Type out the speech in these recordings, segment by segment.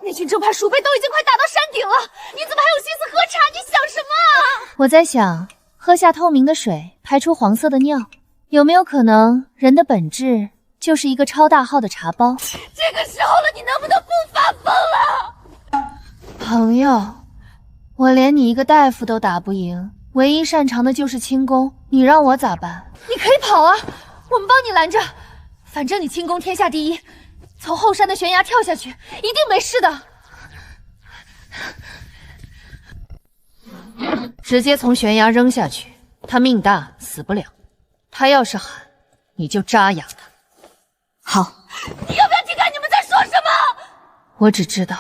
那群正派鼠辈都已经快打到山顶了，你怎么还有心思喝茶？你想什么啊？我在想，喝下透明的水，排出黄色的尿，有没有可能人的本质就是一个超大号的茶包？这个时候了，你能不能不发疯了？朋友，我连你一个大夫都打不赢，唯一擅长的就是轻功，你让我咋办？你可以跑啊，我们帮你拦着。反正你轻功天下第一，从后山的悬崖跳下去，一定没事的。直接从悬崖扔下去，他命大死不了。他要是喊，你就扎哑他。好，你要不要听看你们在说什么？我只知道，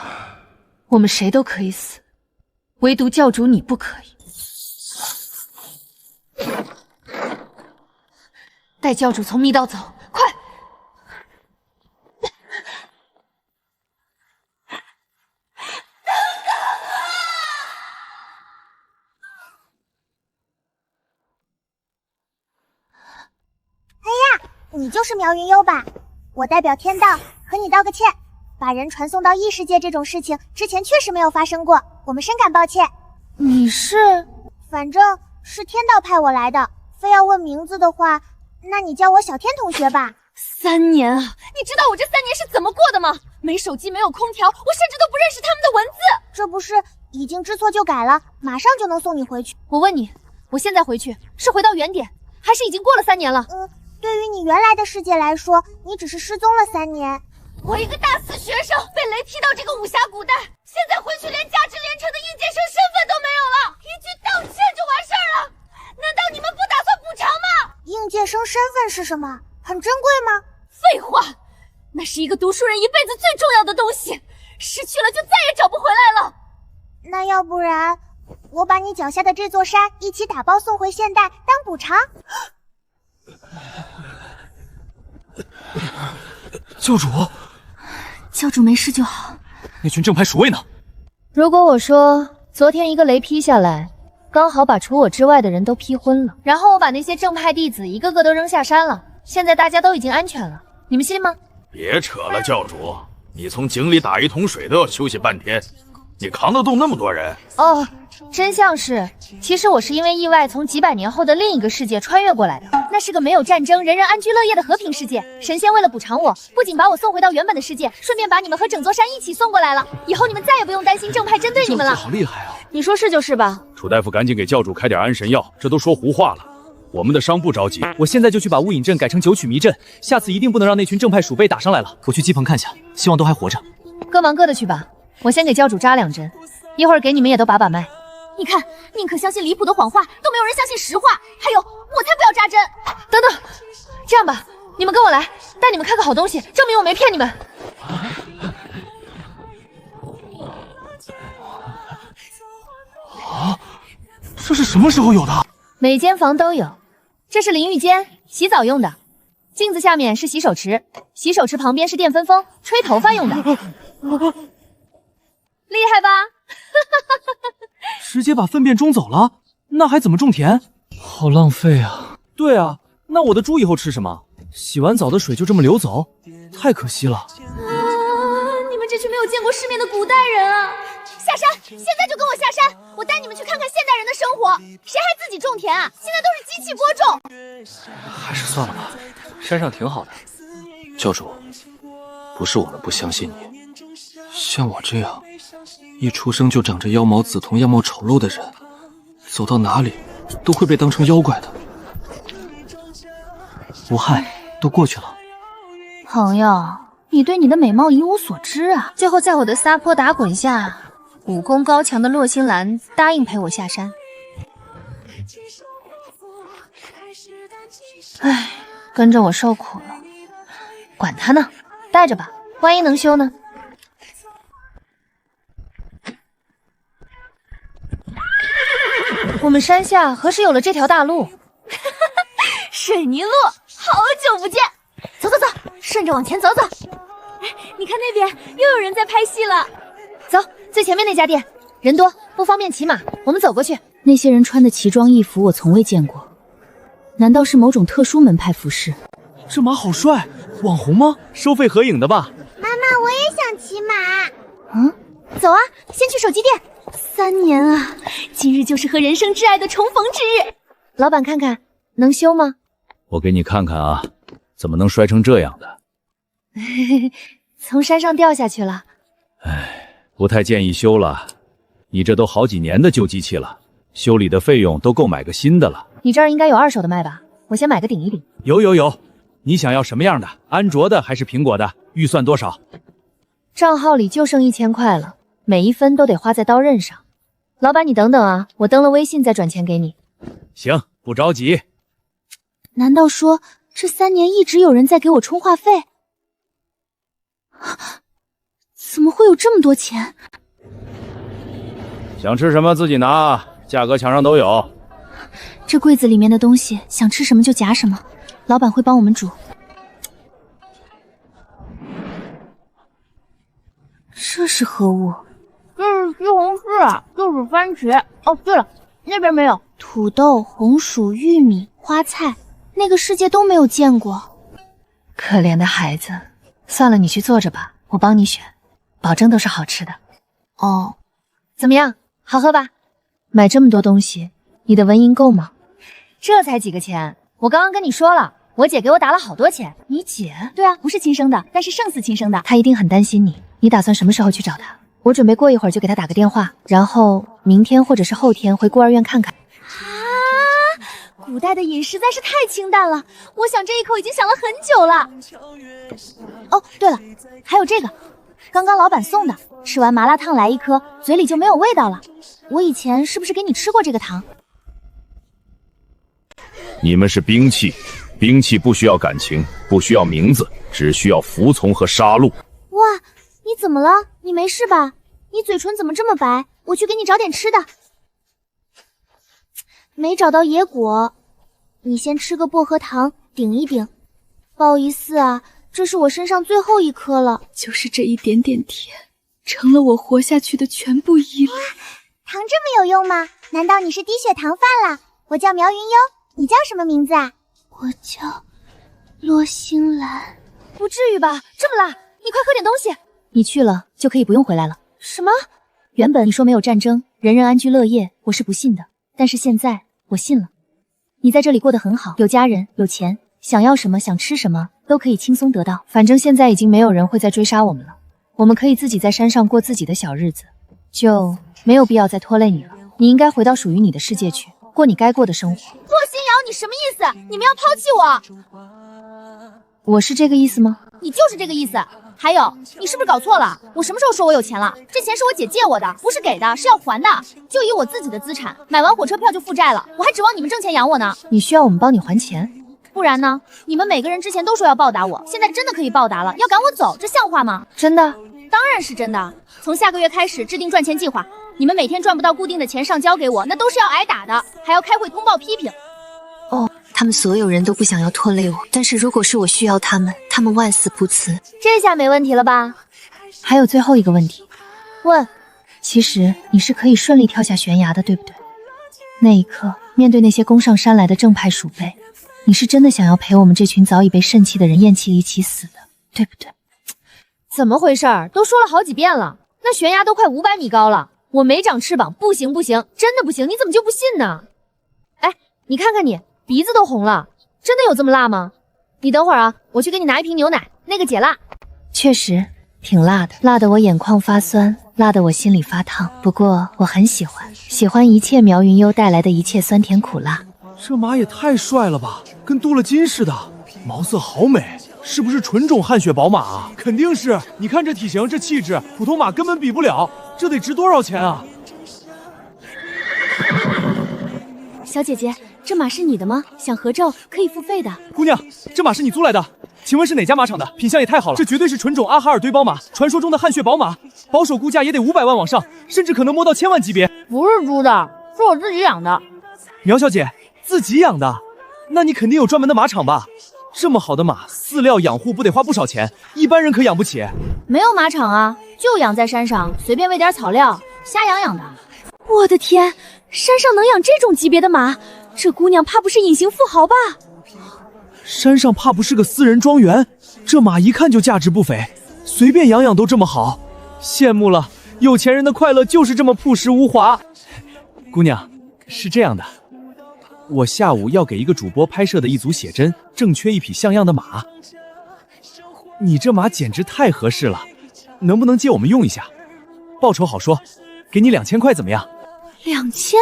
我们谁都可以死，唯独教主你不可以。带教主从密道走，快！你就是苗云幽吧？我代表天道和你道个歉，把人传送到异世界这种事情之前确实没有发生过，我们深感抱歉。你是？反正是天道派我来的，非要问名字的话，那你叫我小天同学吧。3年啊，你知道我这3年是怎么过的吗？没手机，没有空调，我甚至都不认识他们的文字。这不是已经知错就改了，马上就能送你回去。我问你，我现在回去是回到原点，还是已经过了3年了？对于你原来的世界来说，你只是失踪了3年。我一个大四学生被雷劈到这个武侠古代，现在回去连价值连城的应届生身份都没有了，一句道歉就完事儿了？难道你们不打算补偿吗？应届生身份是什么？很珍贵吗？废话，那是一个读书人一辈子最重要的东西，失去了就再也找不回来了。那要不然，我把你脚下的这座山一起打包送回现代当补偿。教主没事就好。那群正派鼠卫呢？如果我说昨天一个雷劈下来，刚好把除我之外的人都劈昏了，然后我把那些正派弟子一个个都扔下山了，现在大家都已经安全了，你们信吗？别扯了，教主，你从井里打一桶水都要休息半天，你扛得动那么多人？哦，真相是，其实我是因为意外从几百年后的另一个世界穿越过来的，那是个没有战争、人人安居乐业的和平世界。神仙为了补偿我，不仅把我送回到原本的世界，顺便把你们和整座山一起送过来了。以后你们再也不用担心正派针对你们了。好厉害啊！你说是就是吧？楚大夫，赶紧给教主开点安神药，这都说胡话了。我们的伤不着急，我现在就去把雾隐镇改成九曲迷阵，下次一定不能让那群正派鼠辈打上来了。我去机棚看下，希望都还活着。各忙各的去吧，我先给教主扎2针，一会儿给你们也都把脉。你看，宁可相信离谱的谎话，都没有人相信实话。还有，我才不要扎针！等等，这样吧，你们跟我来，带你们看个好东西，证明我没骗你们。啊，这是什么时候有的？每间房都有，这是淋浴间，洗澡用的。镜子下面是洗手池，洗手池旁边是电风风，吹头发用的。厉害吧？直接把粪便冲走了，那还怎么种田？好浪费啊！对啊，那我的猪以后吃什么？洗完澡的水就这么流走，太可惜了。你们这群没有见过世面的古代人啊！下山，现在就跟我下山，我带你们去看看现代人的生活。谁还自己种田啊？现在都是机器播种。还是算了吧，山上挺好的。教主，不是我们不相信你，像我这样一出生就长着妖毛紫瞳、样貌丑陋的人，走到哪里都会被当成妖怪的。无害，都过去了。朋友，你对你的美貌一无所知啊！最后在我的撒泼打滚下，武功高强的洛星兰答应陪我下山。唉，跟着我受苦了，管他呢，带着吧，万一能修呢？我们山下何时有了这条大路？水泥路，好久不见。走走走，顺着往前走走。哎，你看那边又有人在拍戏了。走，最前面那家店，人多不方便骑马，我们走过去。那些人穿的奇装异服我从未见过，难道是某种特殊门派服饰？这马好帅，网红吗？收费合影的吧？妈妈，我也想骑马。走啊，先去手机店。3年啊，今日就是和人生挚爱的重逢之日。老板看看能修吗？我给你看看啊，怎么能摔成这样的？从山上掉下去了。不太建议修了，你这都好几年的旧机器了，修理的费用都够买个新的了。你这儿应该有2手的卖吧？我先买个顶一顶。有，你想要什么样的？安卓的还是苹果的？预算多少？账号里就剩1000块了，每一分都得花在刀刃上。老板，你等等啊，我登了微信再转钱给你。行，不着急。难道说这3年一直有人在给我充话费？怎么会有这么多钱？想吃什么自己拿，价格墙上都有。这柜子里面的东西，想吃什么就夹什么，老板会帮我们煮。这是何物？这是西红柿，就是番茄。哦，对了，那边没有。土豆、红薯、玉米、花菜，那个世界都没有见过。可怜的孩子，算了，你去坐着吧，我帮你选，保证都是好吃的。哦，怎么样，好喝吧？买这么多东西，你的纹银够吗？这才几个钱，我刚刚跟你说了，我姐给我打了好多钱。你姐？对啊，不是亲生的，但是胜似亲生的。她一定很担心你。你打算什么时候去找她？我准备过一会儿就给她打个电话，然后明天或者是后天回孤儿院看看。古代的饮实在是太清淡了，我想这一口已经想了很久了。哦，对了，还有这个，刚刚老板送的，吃完麻辣烫来一颗，嘴里就没有味道了。我以前是不是给你吃过这个糖？你们是兵器，兵器不需要感情，不需要名字，只需要服从和杀戮。哇，你怎么了？你没事吧？你嘴唇怎么这么白？我去给你找点吃的。没找到野果，你先吃个薄荷糖顶一顶。不好意思啊，这是我身上最后一颗了。就是这一点点甜，成了我活下去的全部依赖。糖这么有用吗？难道你是低血糖犯了？我叫苗云幽，你叫什么名字啊？我叫洛星兰。不至于吧，这么辣，你快喝点东西。你去了就可以不用回来了。什么？原本你说没有战争，人人安居乐业，我是不信的，但是现在我信了。你在这里过得很好，有家人，有钱，想要什么，想吃什么，都可以轻松得到。反正现在已经没有人会再追杀我们了，我们可以自己在山上过自己的小日子，就没有必要再拖累你了。你应该回到属于你的世界去，过你该过的生活。洛星瑶，你什么意思？你们要抛弃我？我是这个意思吗？你就是这个意思。还有，你是不是搞错了？我什么时候说我有钱了？这钱是我姐借我的，不是给的，是要还的。就以我自己的资产，买完火车票就负债了，我还指望你们挣钱养我呢。你需要我们帮你还钱？不然呢？你们每个人之前都说要报答我，现在真的可以报答了，要赶我走，这像话吗？真的？当然是真的。从下个月开始制定赚钱计划，你们每天赚不到固定的钱上交给我，那都是要挨打的，还要开会通报批评。哦，他们所有人都不想要拖累我，但是如果是我需要他们，他们万死不辞。这下没问题了吧？还有最后一个问题，问，其实你是可以顺利跳下悬崖的，对不对？那一刻，面对那些攻上山来的正派鼠辈，你是真的想要陪我们这群早已被肾气的人厌弃一起死的，对不对？怎么回事？都说了好几遍了，那悬崖都快500米高了，我没长翅膀，不行不行，真的不行，你怎么就不信呢？哎，你看看你，鼻子都红了，真的有这么辣吗？你等会儿啊，我去给你拿一瓶牛奶，那个解辣。确实挺辣的，辣得我眼眶发酸，辣得我心里发烫。不过我很喜欢一切苗云幽带来的一切酸甜苦辣。这马也太帅了吧，跟镀了金似的，毛色好美，是不是纯种汗血宝马啊？肯定是，你看这体型，这气质，普通马根本比不了，这得值多少钱啊？小姐姐，这马是你的吗？想合照可以付费的。姑娘，这马是你租来的？请问是哪家马场的？品相也太好了，这绝对是纯种阿哈尔堆宝马，传说中的汗血宝马，保守估价也得500万往上，甚至可能摸到1000万级别。不是租的，是我自己养的。苗小姐，自己养的？那你肯定有专门的马场吧？这么好的马，饲料养护不得花不少钱，一般人可养不起。没有马场啊，就养在山上，随便喂点草料，瞎养养的。我的天，山上能养这种级别的马，这姑娘怕不是隐形富豪吧？山上怕不是个私人庄园？这马一看就价值不菲，随便养养都这么好，羡慕了，有钱人的快乐就是这么朴实无华。姑娘，是这样的，我下午要给一个主播拍摄的一组写真，正缺一匹像样的马。你这马简直太合适了，能不能借我们用一下？报酬好说，给你2000块怎么样？2000？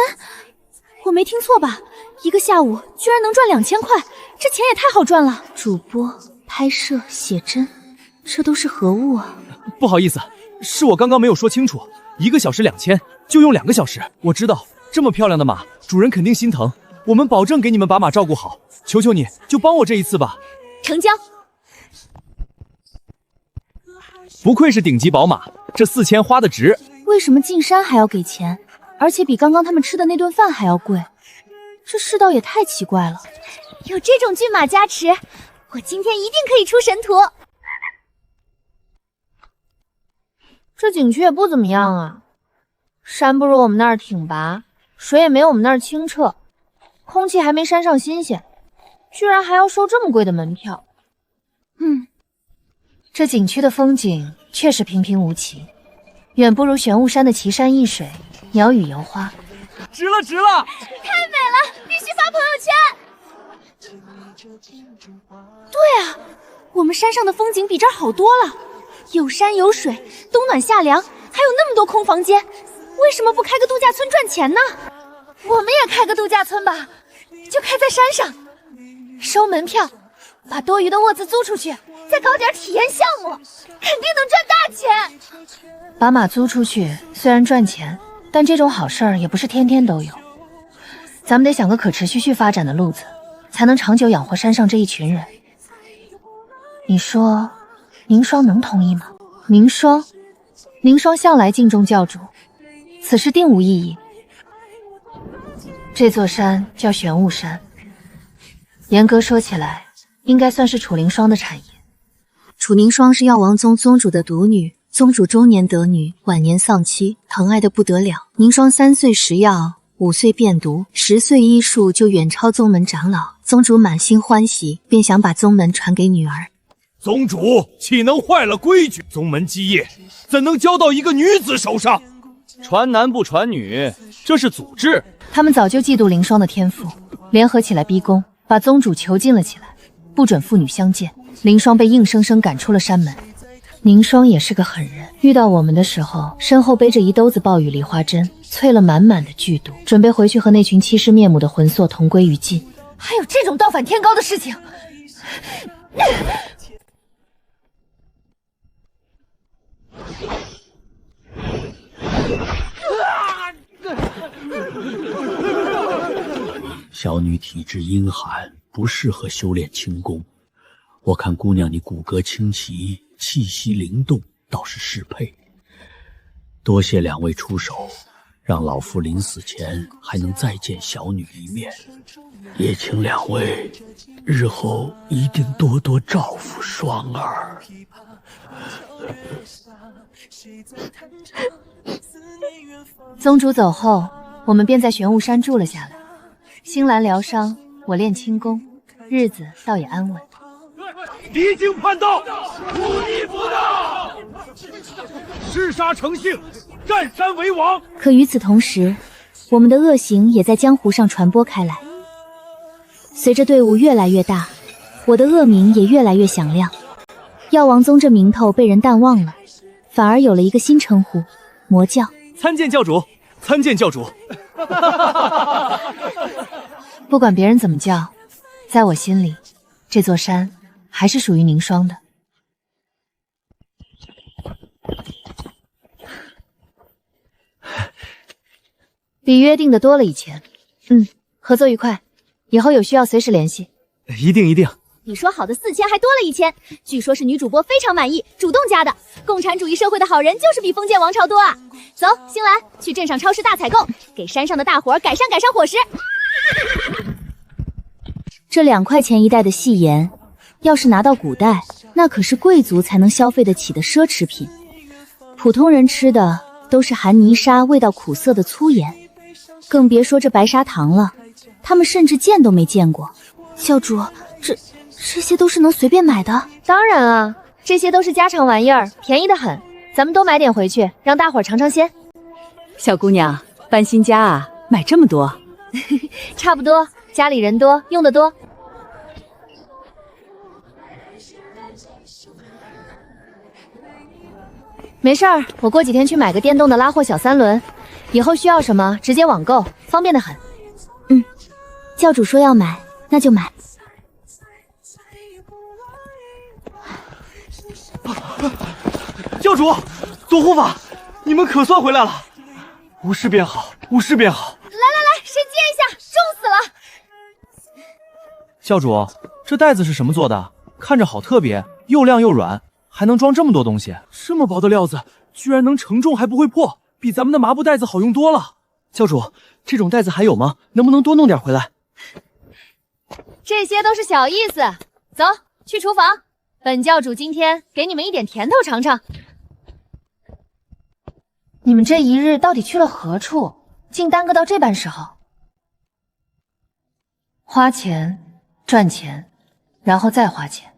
我没听错吧？一个下午居然能赚2000块，这钱也太好赚了。主播、拍摄、写真，这都是何物啊？不好意思，是我刚刚没有说清楚，1个小时2000，就用2个小时。我知道这么漂亮的马，主人肯定心疼，我们保证给你们把马照顾好。求求你，就帮我这一次吧。成交。不愧是顶级宝马，这4000花的值。为什么进山还要给钱，而且比刚刚他们吃的那顿饭还要贵？这世道也太奇怪了。有这种骏马加持，我今天一定可以出神图。这景区也不怎么样啊，山不如我们那儿挺拔，水也没我们那儿清澈，空气还没山上新鲜，居然还要收这么贵的门票。这景区的风景确实平平无奇，远不如玄武山的奇山异水，鸟语游花。值了，值了！太美了，必须发朋友圈。对啊，我们山上的风景比这儿好多了，有山有水，冬暖夏凉，还有那么多空房间，为什么不开个度假村赚钱呢？我们也开个度假村吧，就开在山上，收门票，把多余的卧子租出去，再搞点体验项目，肯定能赚大钱。把马租出去虽然赚钱，但这种好事儿也不是天天都有，咱们得想个可持续发展的路子，才能长久养活山上这一群人。你说宁霜能同意吗？宁霜向来敬重教主，此事定无异议。这座山叫玄武山，严格说起来应该算是楚灵霜的产业。楚宁霜是药王宗宗主的独女，宗主中年得女，晚年丧妻，疼爱的不得了。宁霜3岁食药，5岁变毒，10岁医术就远超宗门长老。宗主满心欢喜，便想把宗门传给女儿。宗主岂能坏了规矩？宗门基业怎能交到一个女子手上？传男不传女，这是祖制。他们早就嫉妒凌霜的天赋，联合起来逼宫，把宗主囚禁了起来，不准父女相见。凌霜被硬生生赶出了山门。宁霜也是个狠人，遇到我们的时候，身后背着一兜子暴雨梨花针，淬了满满的剧毒，准备回去和那群欺师灭母的魂魄同归于尽。还有这种倒反天高的事情！小女体质阴寒，不适合修炼轻功。我看姑娘你骨骼清奇，气息灵动，倒是适配。多谢两位出手，让老夫临死前还能再见小女一面。也请两位日后一定多多照顾双儿。宗主走后，我们便在玄武山住了下来。星兰疗伤，我练轻功，日子倒也安稳。离经叛道，忤逆佛道，弑杀成性，占山为王。可与此同时，我们的恶行也在江湖上传播开来。随着队伍越来越大，我的恶名也越来越响亮。药王宗这名头被人淡忘了，反而有了一个新称呼——魔教。参见教主，参见教主。不管别人怎么叫，在我心里，这座山还是属于宁霜的。比约定的多了一千。合作愉快，以后有需要随时联系。一定一定。你说好的4000还多了1000，据说是女主播非常满意，主动加的。共产主义社会的好人就是比封建王朝多啊！走，星兰，去镇上超市大采购，给山上的大伙改善伙食。这2块钱一袋的细盐，要是拿到古代，那可是贵族才能消费得起的奢侈品。普通人吃的都是含泥沙、味道苦涩的粗盐，更别说这白砂糖了，他们甚至见都没见过。教主，这些都是能随便买的？当然啊，这些都是家常玩意儿，便宜得很。咱们多买点回去，让大伙儿尝尝鲜。小姑娘，搬新家啊，买这么多？差不多，家里人多，用得多。没事儿，我过几天去买个电动的拉货小3轮，以后需要什么直接网购，方便的很。教主说要买，那就买。教主，左护法，你们可算回来了！无事便好，无事便好。来，谁接一下？重死了！教主，这袋子是什么做的？看着好特别，又亮又软，还能装这么多东西。这么薄的料子，居然能承重还不会破，比咱们的麻布袋子好用多了。教主，这种袋子还有吗？能不能多弄点回来？这些都是小意思，走去厨房。本教主今天给你们一点甜头尝尝。你们这一日到底去了何处？竟耽搁到这般时候？花钱，赚钱，然后再花钱。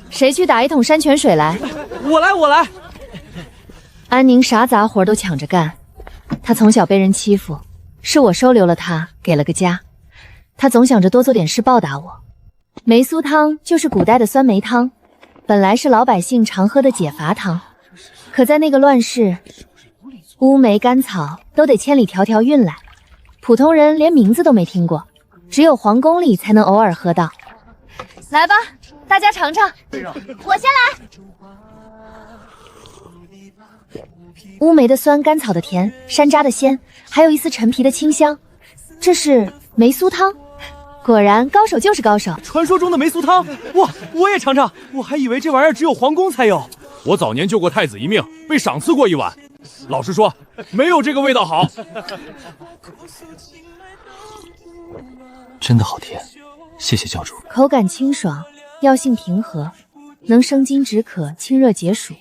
谁去打一桶山泉水来？我来。安宁啥杂活都抢着干。他从小被人欺负，是我收留了他，给了个家。他总想着多做点事报答我。梅苏汤就是古代的酸梅汤，本来是老百姓常喝的解乏汤，可在那个乱世，乌梅甘草都得千里迢迢运来，普通人连名字都没听过，只有皇宫里才能偶尔喝到。来吧，大家尝尝。我先来。乌梅的酸，甘草的甜，山楂的鲜，还有一丝陈皮的清香。这是梅苏汤，果然高手就是高手。传说中的梅苏汤，哇，我也尝尝。我还以为这玩意儿只有皇宫才有。我早年救过太子一命，被赏赐过一碗。老实说，没有这个味道好。真的好甜，谢谢教主。口感清爽，药性平和，能生津止渴、清热解暑。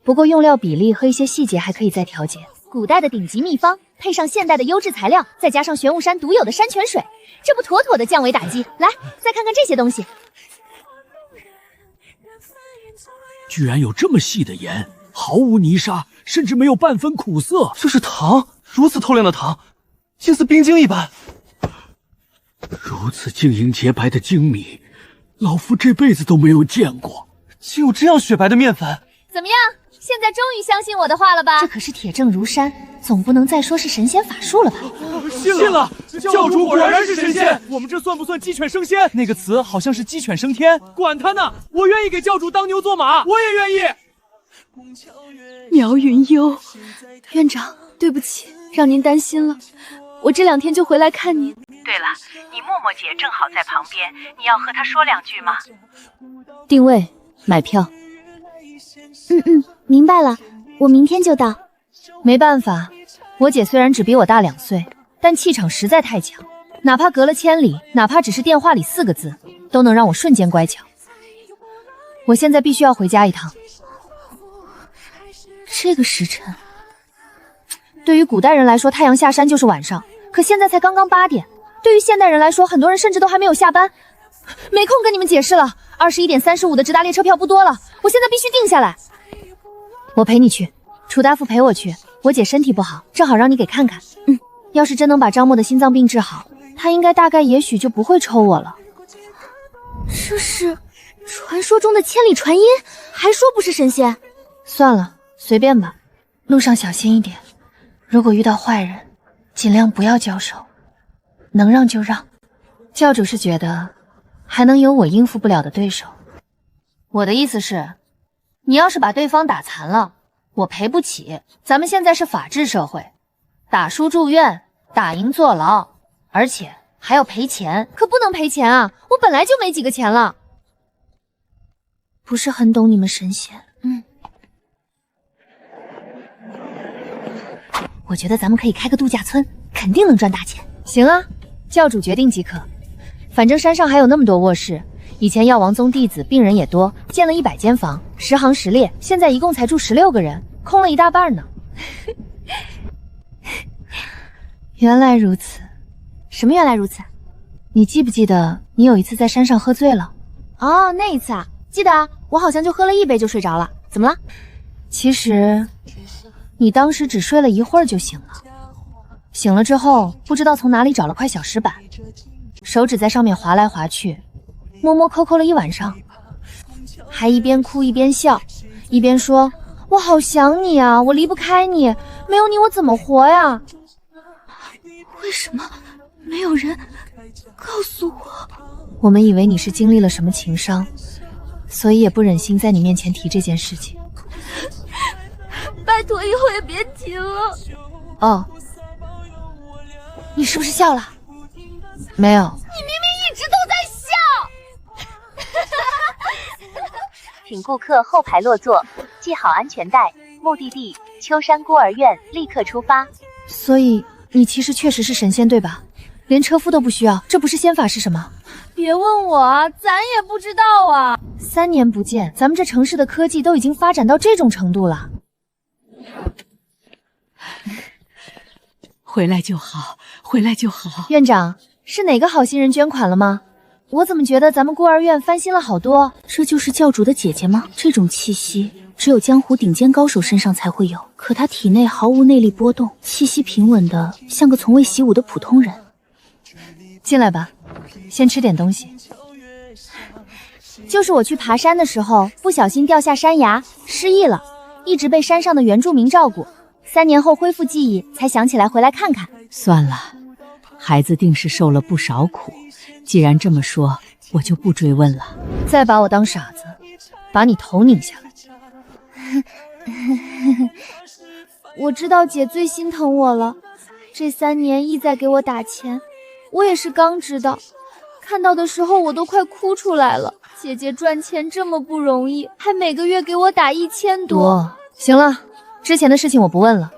不过用料比例和一些细节还可以再调节。古代的顶级秘方，配上现代的优质材料，再加上玄武山独有的山泉水，这不妥妥的降维打击？来，再看看这些东西，居然有这么细的盐，毫无泥沙，甚至没有半分苦涩。这是糖，如此透亮的糖，竟似冰晶一般。如此晶莹洁白的精米，老夫这辈子都没有见过。竟有这样雪白的面粉，怎么样？现在终于相信我的话了吧？这可是铁证如山，总不能再说是神仙法术了吧？信了，教主果然是神仙。我们这算不算鸡犬升仙？那个词好像是鸡犬升天。管他呢，我愿意给教主当牛做马，我也愿意。苗云幽，院长，对不起，让您担心了。我这2天就回来看您。对了，你默默姐正好在旁边，你要和她说2句吗？定位，买票。明白了，我明天就到。没办法，我姐虽然只比我大2岁，但气场实在太强，哪怕隔了千里，哪怕只是电话里4个字，都能让我瞬间乖巧。我现在必须要回家一趟。这个时辰，对于古代人来说，太阳下山就是晚上，可现在才刚刚8点。对于现代人来说，很多人甚至都还没有下班。没空跟你们解释了，21点35的直达列车票不多了，我现在必须定下来。我陪你去，楚大夫陪我去，我姐身体不好，正好让你给看看。要是真能把张默的心脏病治好，他应该也许就不会抽我了。这是传说中的千里传音，还说不是神仙。算了，随便吧，路上小心一点，如果遇到坏人，尽量不要交手，能让就让。教主是觉得还能有我应付不了的对手。我的意思是，你要是把对方打残了，我赔不起。咱们现在是法治社会，打输住院，打赢坐牢，而且还要赔钱。可不能赔钱啊，我本来就没几个钱了。不是很懂你们神仙。我觉得咱们可以开个度假村，肯定能赚大钱。行啊，教主决定即可。反正山上还有那么多卧室，以前药王宗弟子病人也多，建了100间房，10行10列，现在一共才住16个人，空了一大半呢。原来如此。什么原来如此？你记不记得你有一次在山上喝醉了？哦，那一次啊，记得啊，我好像就喝了1杯就睡着了。怎么了？其实你当时只睡了一会儿就醒了，醒了之后不知道从哪里找了块小石板，手指在上面划来划去，摸摸抠抠了一晚上，还一边哭一边笑，一边说：“我好想你啊，我离不开你，没有你我怎么活呀？”为什么没有人告诉我？我们以为你是经历了什么情伤，所以也不忍心在你面前提这件事情。拜托以后也别提了。哦，你是不是笑了？没有。你明明一直都在笑。请顾客后排落座，系好安全带，目的地秋山孤儿院，立刻出发。所以你其实确实是神仙对吧？连车夫都不需要，这不是仙法是什么？别问我啊，咱也不知道啊。3年不见，咱们这城市的科技都已经发展到这种程度了。回来就好，回来就好。院长，是哪个好心人捐款了吗？我怎么觉得咱们孤儿院翻新了好多？这就是教主的姐姐吗？这种气息只有江湖顶尖高手身上才会有，可她体内毫无内力波动，气息平稳的像个从未习武的普通人。进来吧，先吃点东西。就是我去爬山的时候不小心掉下山崖，失忆了，一直被山上的原住民照顾。3年后恢复记忆，才想起来回来看看。算了，孩子定是受了不少苦。既然这么说，我就不追问了。再把我当傻子，把你头拧下来。我知道姐最心疼我了，这3年一再给我打钱，我也是刚知道，看到的时候我都快哭出来了。姐姐赚钱这么不容易，还每个月给我打1000多。行了，之前的事情我不问了。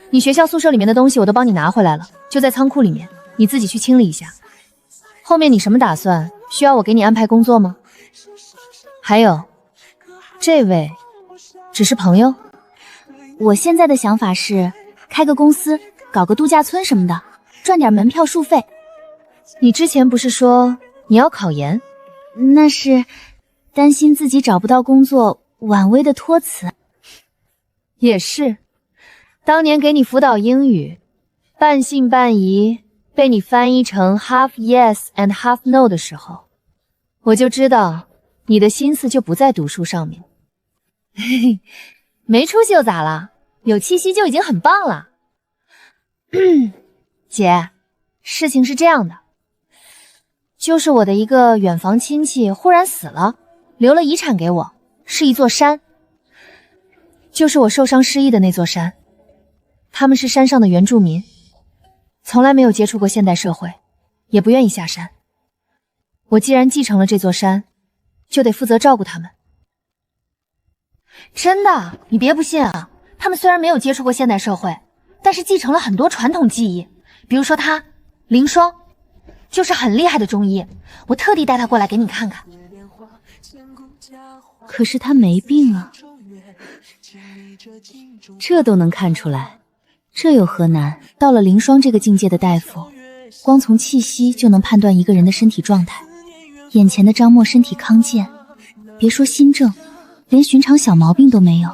你学校宿舍里面的东西我都帮你拿回来了，就在仓库里面，你自己去清理一下。后面你什么打算？需要我给你安排工作吗？还有，这位只是朋友。我现在的想法是开个公司，搞个度假村什么的，赚点门票书费。你之前不是说你要考研？那是担心自己找不到工作，婉微的托词。也是，当年给你辅导英语，半信半疑，被你翻译成 half yes and half no 的时候，我就知道你的心思就不在读书上面。嘿嘿，没出息又咋了？有气息就已经很棒了。姐，事情是这样的，就是我的一个远房亲戚忽然死了，留了遗产给我，是一座山，就是我受伤失忆的那座山。他们是山上的原住民，从来没有接触过现代社会，也不愿意下山。我既然继承了这座山，就得负责照顾他们。真的，你别不信啊，他们虽然没有接触过现代社会，但是继承了很多传统技艺。比如说他林双，就是很厉害的中医，我特地带他过来给你看看。可是他没病啊。这都能看出来，这有何难？到了林双这个境界的大夫，光从气息就能判断一个人的身体状态。眼前的张默身体康健，别说心症，连寻常小毛病都没有。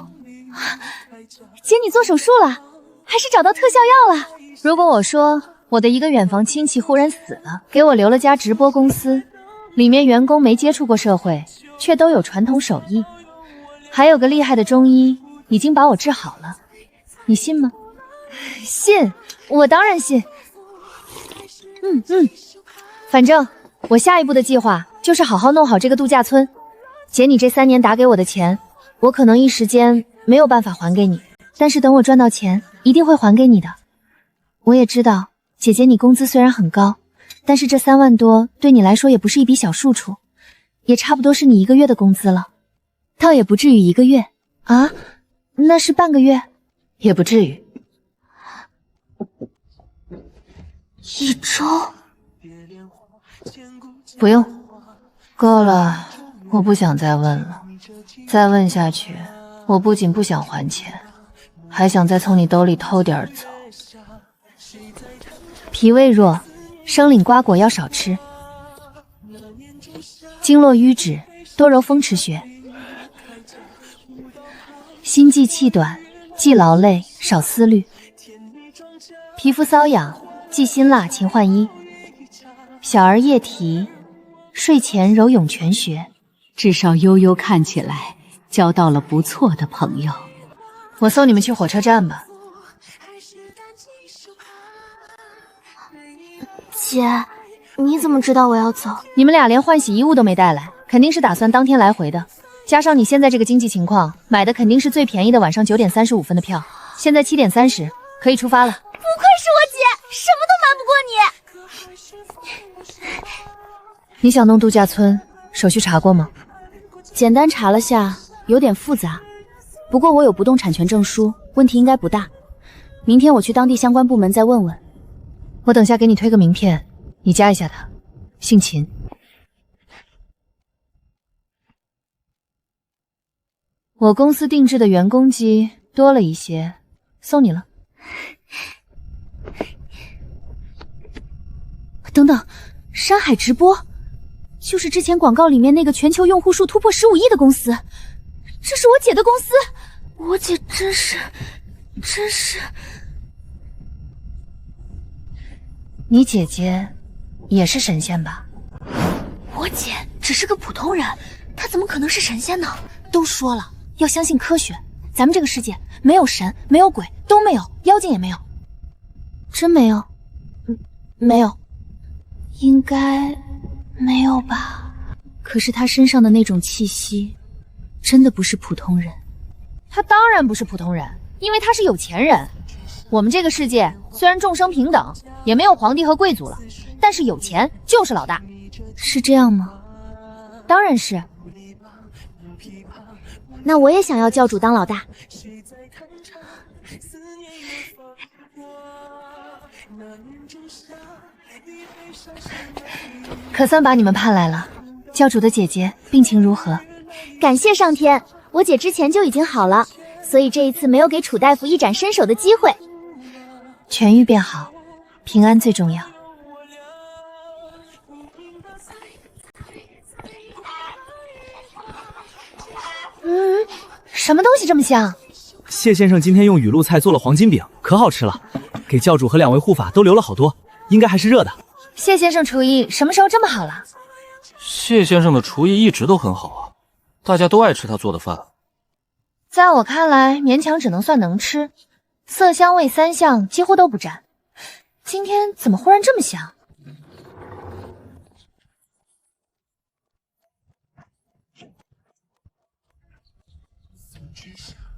姐，你做手术了，还是找到特效药了？如果我说我的一个远房亲戚忽然死了，给我留了家直播公司，里面员工没接触过社会，却都有传统手艺，还有个厉害的中医已经把我治好了，你信吗？信，我当然信。反正我下一步的计划就是好好弄好这个度假村。姐，你这3年打给我的钱，我可能一时间没有办法还给你，但是等我赚到钱，一定会还给你的。我也知道，姐姐你工资虽然很高，但是这3万多对你来说也不是一笔小数处，也差不多是你1个月的工资了。倒也不至于1个月啊，那是半个月，也不至于。1周？不用，够了，我不想再问了。再问下去，我不仅不想还钱，还想再从你兜里偷点走。脾胃弱，生冷瓜果要少吃。经络瘀滞，多揉风池穴。心悸气短，忌劳累，少思虑。皮肤瘙痒，忌辛辣，勤换衣。小儿夜啼，睡前揉涌泉穴。至少悠悠看起来交到了不错的朋友。我送你们去火车站吧。姐，你怎么知道我要走？你们俩连换洗衣物都没带来，肯定是打算当天来回的。加上你现在这个经济情况，买的肯定是最便宜的晚上9点35分的票。现在7点30，可以出发了。不愧是我姐，什么都瞒不过你。你想弄度假村，手续查过吗？简单查了下，有点复杂。不过我有不动产权证书，问题应该不大。明天我去当地相关部门再问问。我等下给你推个名片，你加一下他，姓秦。我公司定制的员工机多了一些，送你了。等等，山海直播，就是之前广告里面那个全球用户数突破15亿的公司，这是我姐的公司。我姐真是……你姐姐也是神仙吧？我姐只是个普通人，她怎么可能是神仙呢？都说了，要相信科学。咱们这个世界没有神，没有鬼，都没有，妖精也没有。真没有？没有。应该没有吧？可是她身上的那种气息，真的不是普通人。她当然不是普通人，因为她是有钱人。我们这个世界虽然众生平等，也没有皇帝和贵族了，但是有钱就是老大。是这样吗？当然是。那我也想要教主当老大。可算把你们盼来了。教主的姐姐病情如何？感谢上天，我姐之前就已经好了，所以这一次没有给楚大夫一展身手的机会。痊愈便好，平安最重要。什么东西这么香？谢先生今天用雨露菜做了黄金饼，可好吃了，给教主和2位护法都留了好多，应该还是热的。谢先生厨艺什么时候这么好了？谢先生的厨艺一直都很好啊，大家都爱吃他做的饭。在我看来，勉强只能算能吃，色香味3项几乎都不沾。今天怎么忽然这么香？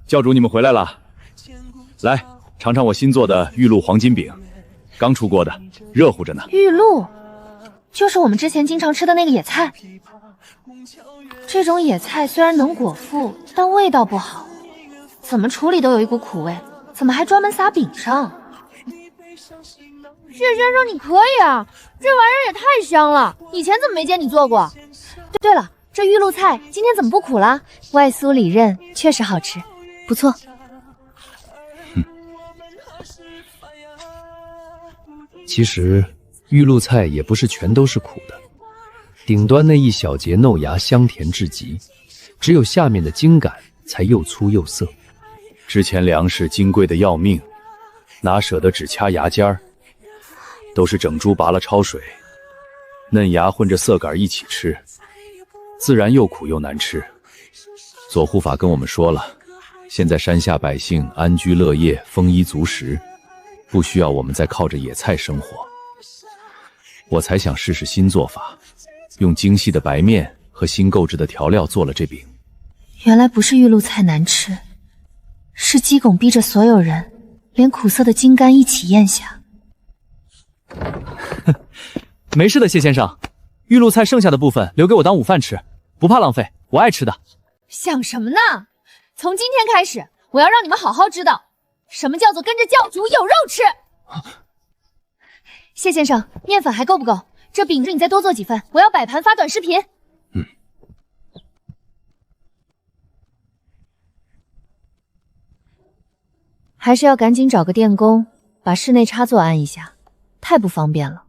教主，你们回来了，来尝尝我新做的玉露黄金饼，刚出锅的，热乎着呢。玉露，就是我们之前经常吃的那个野菜。这种野菜虽然能果腹，但味道不好，怎么处理都有一股苦味，怎么还专门撒饼上？谢先生，你可以啊，这玩意儿也太香了，以前怎么没见你做过？对了，这玉露菜今天怎么不苦了？外酥里韧，确实好吃，不错。其实玉露菜也不是全都是苦的，顶端那一小节嫩芽香甜至极，只有下面的茎秆才又粗又涩。之前粮食金贵的要命，哪舍得只掐芽尖儿，都是整株拔了焯水，嫩芽混着涩杆一起吃，自然又苦又难吃。左护法跟我们说了，现在山下百姓安居乐业，丰衣足食，不需要我们再靠着野菜生活。我才想试试新做法，用精细的白面和新购置的调料做了这饼。原来不是玉露菜难吃，是鸡拱逼着所有人连苦涩的茎干一起咽下。没事的，谢先生，玉露菜剩下的部分留给我当午饭吃，不怕浪费，我爱吃的。想什么呢？从今天开始，我要让你们好好知道什么叫做跟着教主有肉吃。谢先生，面粉还够不够？这饼子你再多做几份，我要摆盘发短视频。还是要赶紧找个电工，把室内插座安一下，太不方便了。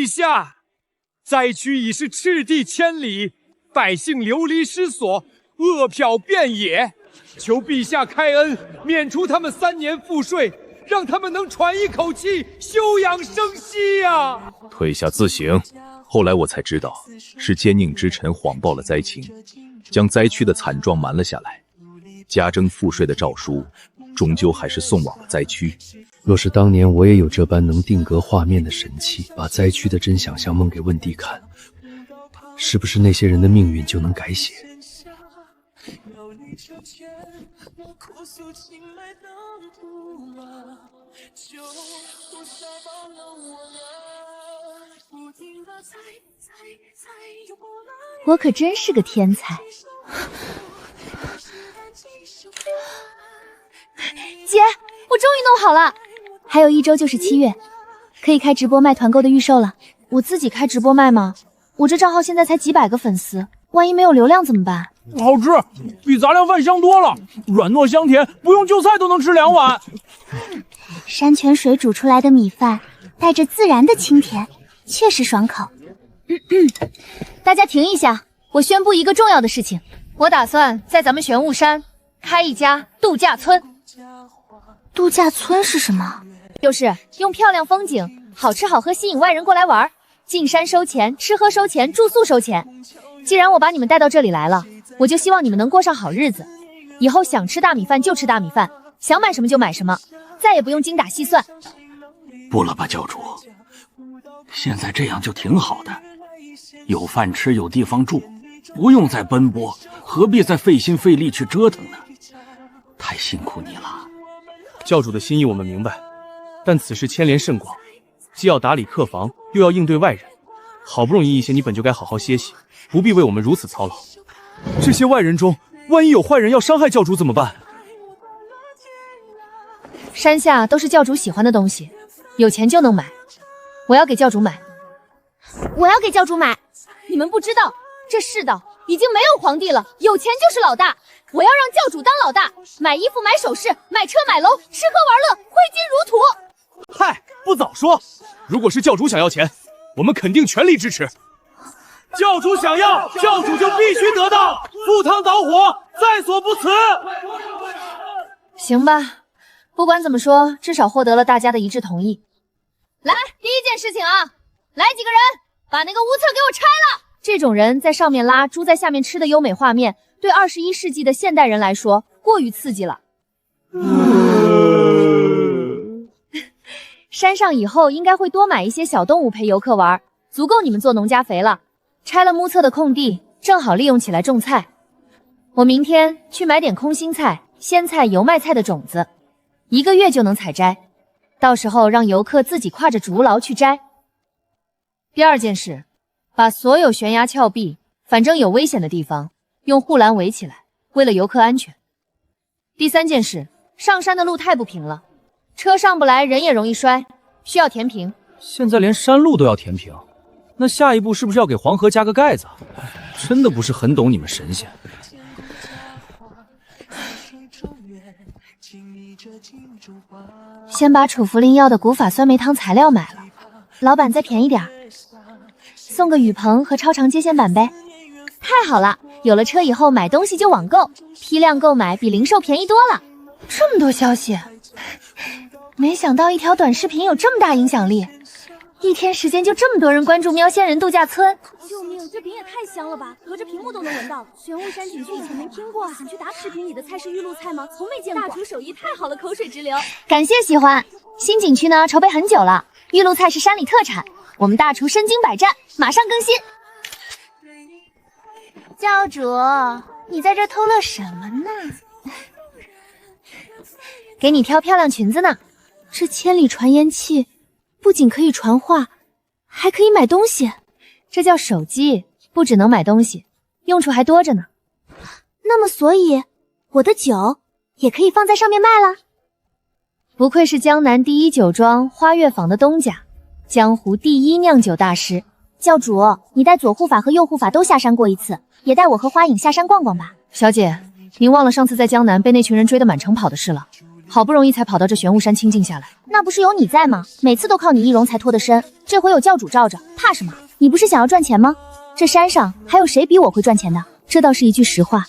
陛下，灾区已是赤地千里，百姓流离失所，饿殍遍野。求陛下开恩，免除他们3年赋税，让他们能喘一口气，休养生息呀！退下自省。后来我才知道，是奸佞之臣谎报了灾情，将灾区的惨状瞒了下来。加征赋税的诏书，终究还是送往了灾区。若是当年我也有这般能定格画面的神器，把灾区的真相像梦给问帝看，是不是那些人的命运就能改写？我可真是个天才。姐，我终于弄好了，还有1周就是7月，可以开直播卖团购的预售了。我自己开直播卖吗？我这账号现在才几百个粉丝，万一没有流量怎么办？好吃，比杂粮饭香多了，软糯香甜，不用就菜都能吃2碗。山泉水煮出来的米饭，带着自然的清甜，确实爽口。大家停一下，我宣布一个重要的事情，我打算在咱们玄雾山开一家度假村。度假村是什么？就是用漂亮风景、好吃好喝吸引外人过来玩，进山收钱，吃喝收钱，住宿收钱。既然我把你们带到这里来了，我就希望你们能过上好日子，以后想吃大米饭就吃大米饭，想买什么就买什么，再也不用精打细算。不了吧，教主，现在这样就挺好的，有饭吃，有地方住，不用再奔波，何必再费心费力去折腾呢？太辛苦你了。教主的心意我们明白，但此事牵连甚广，既要打理客房，又要应对外人，好不容易一些，你本就该好好歇息，不必为我们如此操劳。这些外人中，万一有坏人要伤害教主怎么办？山下都是教主喜欢的东西，有钱就能买。我要给教主买。我要给教主买。你们不知道，这世道已经没有皇帝了，有钱就是老大。我要让教主当老大，买衣服、买首饰、买车、买楼，吃喝玩乐，挥金如土。嗨，不早说！如果是教主想要钱，我们肯定全力支持。教主想要，教主就必须得到，赴汤蹈火，在所不辞。行吧，不管怎么说，至少获得了大家的一致同意。来，第一件事情啊，来几个人，把那个屋侧给我拆了。这种人在上面拉，猪在下面吃的优美画面，对21世纪的现代人来说过于刺激了。山上以后应该会多买一些小动物陪游客玩，足够你们做农家肥了。拆了目测的空地，正好利用起来种菜。我明天去买点空心菜、鲜菜、油麦菜的种子，1个月就能采摘，到时候让游客自己挎着竹篓去摘。第二件事，把所有悬崖峭壁，反正有危险的地方，用护栏围起来，为了游客安全。第三件事，上山的路太不平了，车上不来，人也容易摔，需要填平。现在连山路都要填平，那下一步是不是要给黄河加个盖子？真的不是很懂你们神仙。先把楚茯苓药的古法酸梅汤材料买了，老板再便宜点儿，送个雨棚和超长接线板呗。太好了，有了车以后买东西就网购，批量购买比零售便宜多了。这么多消息，没想到一条短视频有这么大影响力，一天时间就这么多人关注喵仙人度假村。救命，这饼也太香了吧，隔着屏幕都能闻到。玄雾山景区以前没听过，想去打视频里的菜是玉露菜吗？从没见过。大厨手艺太好了，口水直流。感谢喜欢。新景区呢，筹备很久了，玉露菜是山里特产，我们大厨身经百战，马上更新。教主，你在这偷乐什么呢？给你挑漂亮裙子呢。这千里传言器不仅可以传话，还可以买东西。这叫手机，不只能买东西，用处还多着呢。那么所以我的酒也可以放在上面卖了？不愧是江南第一酒庄花月坊的东家，江湖第一酿酒大师。教主，你带左护法和右护法都下山过一次，也带我和花影下山逛逛吧。小姐，您忘了上次在江南被那群人追得满城跑的事了。好不容易才跑到这玄雾山清静下来。那不是有你在吗？每次都靠你易容才脱得身，这回有教主罩着，怕什么？你不是想要赚钱吗？这山上还有谁比我会赚钱的？这倒是一句实话。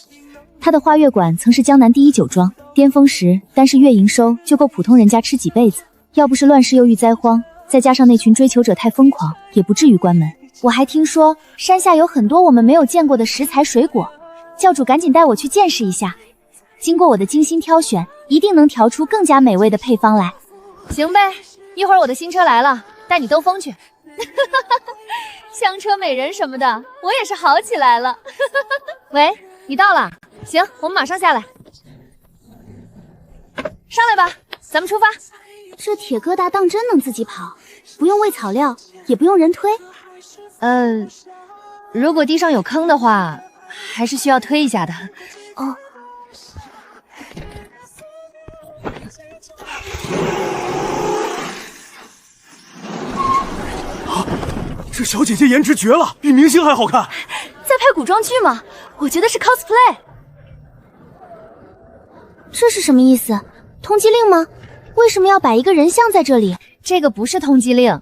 他的花月馆曾是江南第一酒庄，巅峰时单是月营收就够普通人家吃几辈子。要不是乱世又遇灾荒，再加上那群追求者太疯狂，也不至于关门。我还听说山下有很多我们没有见过的食材水果，教主赶紧带我去见识一下。经过我的精心挑选，一定能调出更加美味的配方来。行呗，一会儿我的新车来了，带你兜风去。香车美人什么的，我也是好起来了。喂，你到了？行，我们马上下来。上来吧，咱们出发。这铁疙瘩当真能自己跑，不用喂草料，也不用人推？如果地上有坑的话，还是需要推一下的。哦。这小姐姐颜值绝了，比明星还好看。在拍古装剧吗？我觉得是 cosplay。这是什么意思？通缉令吗？为什么要摆一个人像在这里？这个不是通缉令，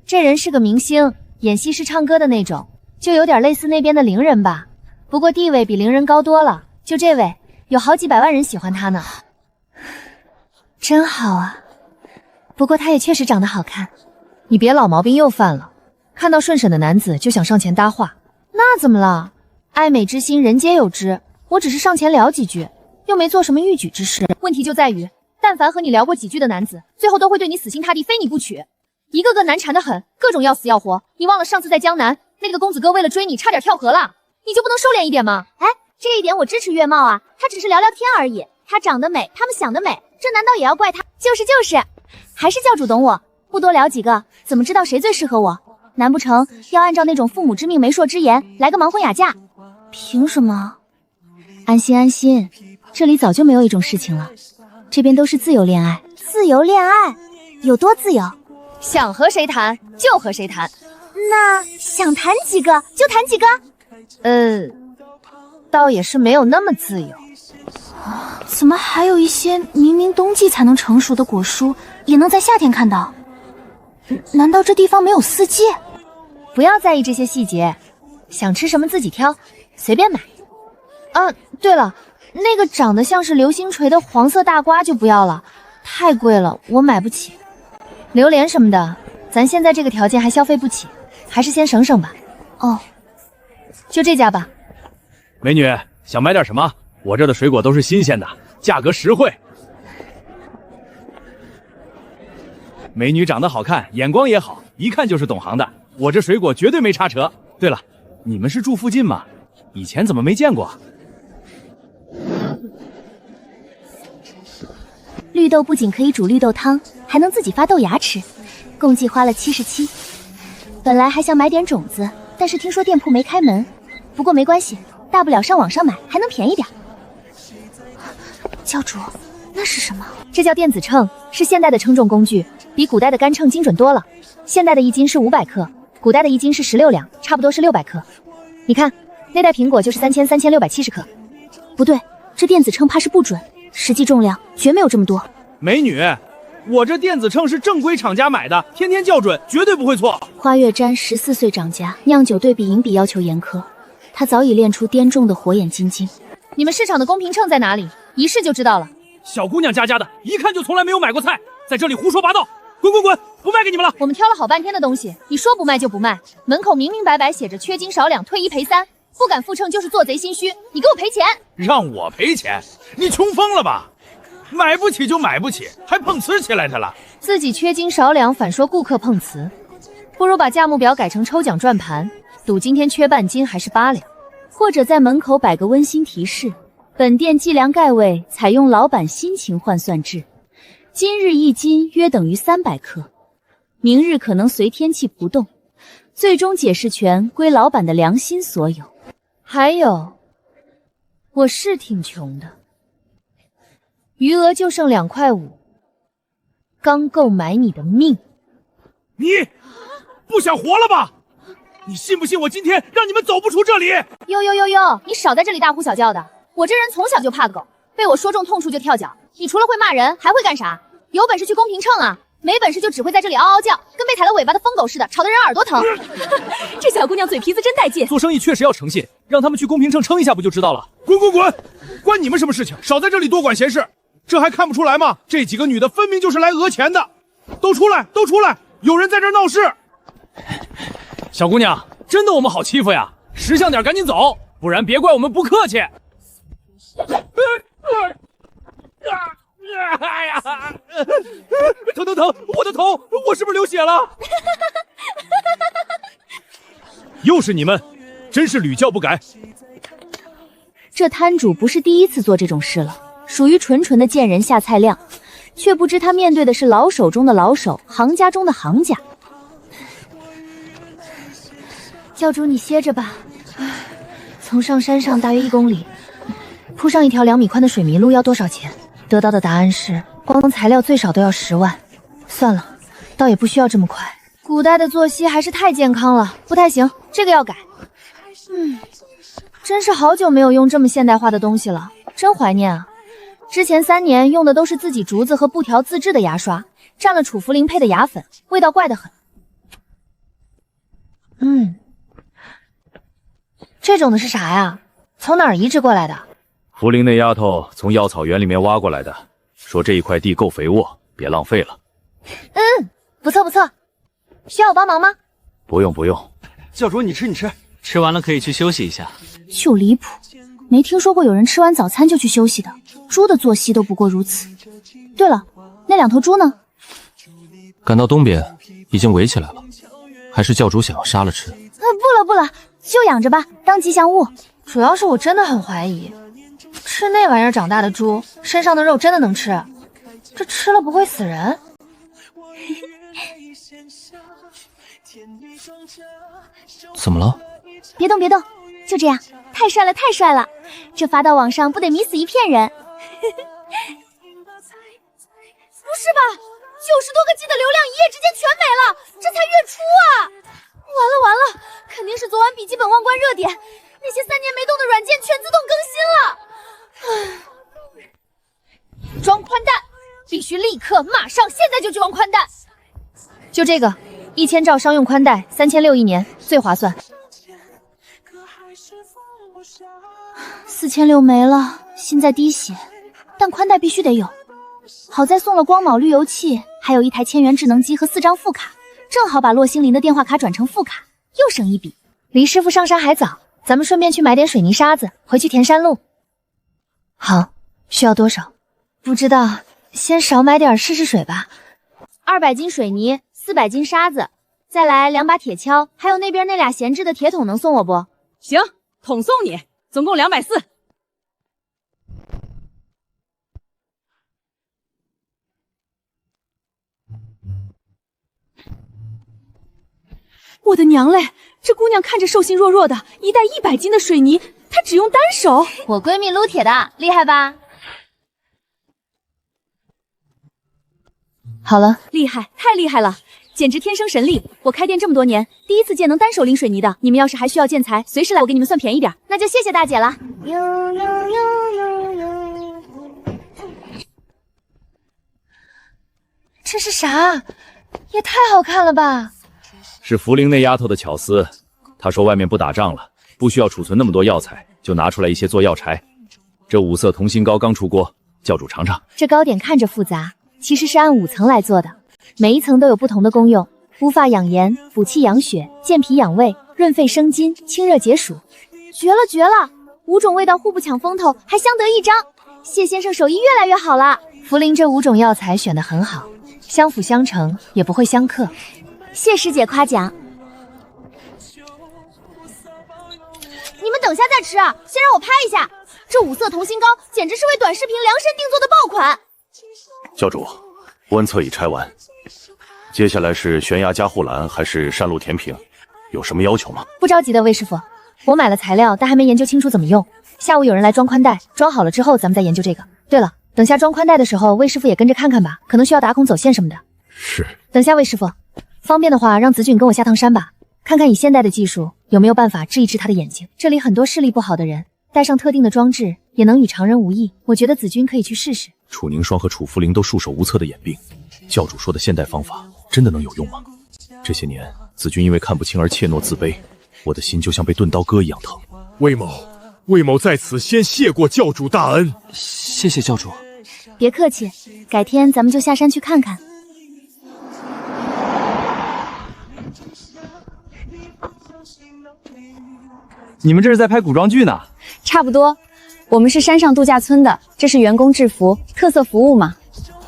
这人是个明星，演戏是唱歌的那种，就有点类似那边的伶人吧。不过地位比伶人高多了。就这位，有好几百万人喜欢他呢。真好啊，不过他也确实长得好看。你别老毛病又犯了，看到顺审的男子就想上前搭话，那怎么了？爱美之心人皆有之，我只是上前聊几句，又没做什么逾矩之事。问题就在于，但凡和你聊过几句的男子，最后都会对你死心塌地，非你不娶，一个个难缠得很，各种要死要活。你忘了上次在江南，那个公子哥为了追你差点跳河了，你就不能收敛一点吗？哎，这一点我支持月貌啊，他只是聊聊天而已，他长得美，他们想得美，这难道也要怪他？就是，还是教主懂我，不多聊几个，怎么知道谁最适合我？难不成要按照那种父母之命媒妁之言来个盲婚哑嫁？凭什么？安心安心，这里早就没有一种事情了，这边都是自由恋爱。自由恋爱有多自由？想和谁谈就和谁谈。那想谈几个就谈几个？倒也是没有那么自由。怎么还有一些明明冬季才能成熟的果蔬，也能在夏天看到？难道这地方没有四季？不要在意这些细节，想吃什么自己挑，随便买。啊，对了，那个长得像是流星锤的黄色大瓜就不要了，太贵了，我买不起。榴莲什么的，咱现在这个条件还消费不起，还是先省省吧。哦，就这家吧。美女，想买点什么？我这的水果都是新鲜的，价格实惠。美女长得好看，眼光也好，一看就是懂行的。我这水果绝对没差扯。对了，你们是住附近吗？以前怎么没见过？绿豆不仅可以煮绿豆汤，还能自己发豆芽吃，共计花了77。本来还想买点种子，但是听说店铺没开门。不过没关系，大不了上网上买，还能便宜点。教主，那是什么？这叫电子秤，是现代的称重工具，比古代的干秤精准多了。现代的1斤是500克，古代的1斤是16两，差不多是600克。你看，那袋苹果就是3670克。不对，这电子秤怕是不准，实际重量绝没有这么多。美女，我这电子秤是正规厂家买的，天天校准，绝对不会错。花月瞻14岁长家，酿酒对比银比要求严苛，他早已练出颠重的火眼金睛。你们市场的公平秤在哪里？一试就知道了。小姑娘家的，一看就从来没有买过菜，在这里胡说八道，滚滚滚，不卖给你们了。我们挑了好半天的东西，你说不卖就不卖，门口明明白白写着缺斤少两，退1赔3，不敢付秤就是做贼心虚，你给我赔钱。让我赔钱？你穷疯了吧？买不起就买不起，还碰瓷起来的了。自己缺斤少两，反说顾客碰瓷，不如把价目表改成抽奖转盘，赌今天缺半斤还是8两，或者在门口摆个温馨提示：本店计量盖位采用老板心情换算制，今日1斤约等于300克，明日可能随天气不动，最终解释权归老板的良心所有。还有，我是挺穷的，余额就剩2.5块，刚够买你的命。你不想活了吧？你信不信我今天让你们走不出这里？哟，你少在这里大呼小叫的！我这人从小就怕狗，被我说中痛处就跳脚，你除了会骂人，还会干啥？有本事去公屏秤啊！没本事就只会在这里嗷嗷叫，跟被踩了尾巴的疯狗似的，吵得人耳朵疼。这小姑娘嘴皮子真带劲。做生意确实要诚信，让他们去公屏秤称一下不就知道了？滚滚滚！关你们什么事情？少在这里多管闲事。这还看不出来吗？这几个女的分明就是来讹钱的。都出来，都出来！有人在这儿闹事。小姑娘，真的我们好欺负呀！识相点，赶紧走，不然别怪我们不客气。哎呀，疼疼疼！我的头，我是不是流血了？又是你们，真是屡教不改。这摊主不是第一次做这种事了，属于纯纯的见人下菜量，却不知他面对的是老手中的老手，行家中的行家。教主，你歇着吧。从上山上大约1公里，铺上一条2米宽的水泥路要多少钱？得到的答案是，光材料最少都要10万。算了，倒也不需要这么快。古代的作息还是太健康了，不太行，这个要改。真是好久没有用这么现代化的东西了，真怀念啊！之前3年用的都是自己竹子和布条自制的牙刷，蘸了楚茯苓配的牙粉，味道怪得很。这种的是啥呀？从哪儿移植过来的？茯苓那丫头从药草园里面挖过来的，说这一块地够肥沃，别浪费了。不错不错。需要我帮忙吗？不用不用。教主，你吃，吃完了可以去休息一下。就离谱，没听说过有人吃完早餐就去休息的，猪的作息都不过如此。对了，那2头猪呢？赶到东边已经围起来了，还是教主想要杀了吃？不了，就养着吧，当吉祥物。主要是我真的很怀疑，吃那玩意儿长大的猪身上的肉真的能吃？这吃了不会死人？怎么了？别动，就这样，太帅了，太帅了！这发到网上不得迷死一片人？不是吧？90多个 G 的流量一夜之间全没了，这才月初啊！完了，肯定是昨晚笔记本忘关热点，那些3年没动的软件全自动更新了。装宽带，必须立刻马上现在就去装宽带。就这个，1000兆商用宽带，3600一年，最划算。4600没了，心在滴血，但宽带必须得有。好在送了光卯滤油器，还有1台千元智能机和4张副卡，正好把洛星林的电话卡转成副卡，又省一笔。离师傅上山还早，咱们顺便去买点水泥沙子，回去填山路。好，需要多少？不知道，先少买点试试水吧。200斤水泥，400斤沙子，再来2把铁锹，还有那边那俩闲置的铁桶，能送我不？行，桶送你，总共240。我的娘嘞！这姑娘看着瘦心弱弱的，一袋100斤的水泥，她只用单手。我闺蜜撸铁的，厉害吧？好了，厉害，太厉害了，简直天生神力！我开店这么多年，第一次见能单手拎水泥的。你们要是还需要建材，随时来，我给你们算便宜点。那就谢谢大姐了。这是啥？也太好看了吧！是茯苓那丫头的巧思，她说外面不打仗了，不需要储存那么多药材，就拿出来一些做药材。这5色同心膏刚出锅，教主尝尝。这糕点看着复杂，其实是按5层来做的，每一层都有不同的功用：乌发养颜、补气养血、健脾养胃、润肺生津、清热解暑。绝了绝了！5种味道互不抢风头，还相得益彰。谢先生手艺越来越好了。茯苓这5种药材选得很好，相辅相成，也不会相克。谢师姐夸奖。你们等下再吃啊，先让我拍一下。这5色同心膏简直是为短视频量身定做的爆款。教主，温测已拆完，接下来是悬崖加护栏还是山路填平？有什么要求吗？不着急的，魏师傅，我买了材料，但还没研究清楚怎么用。下午有人来装宽带，装好了之后咱们再研究这个。对了，等下装宽带的时候，魏师傅也跟着看看吧，可能需要打孔走线什么的。是。等下魏师傅，方便的话让子俊跟我下趟山吧，看看以现代的技术有没有办法治一治他的眼睛。这里很多视力不好的人，带上特定的装置也能与常人无异。我觉得子君可以去试试。楚凝霜和楚福灵都束手无策的眼病，教主说的现代方法真的能有用吗？这些年，子君因为看不清而怯懦自卑，我的心就像被钝刀割一样疼。魏某在此先谢过教主大恩。谢谢教主。别客气，改天咱们就下山去看看。你们这是在拍古装剧呢？差不多，我们是山上度假村的，这是员工制服，特色服务嘛。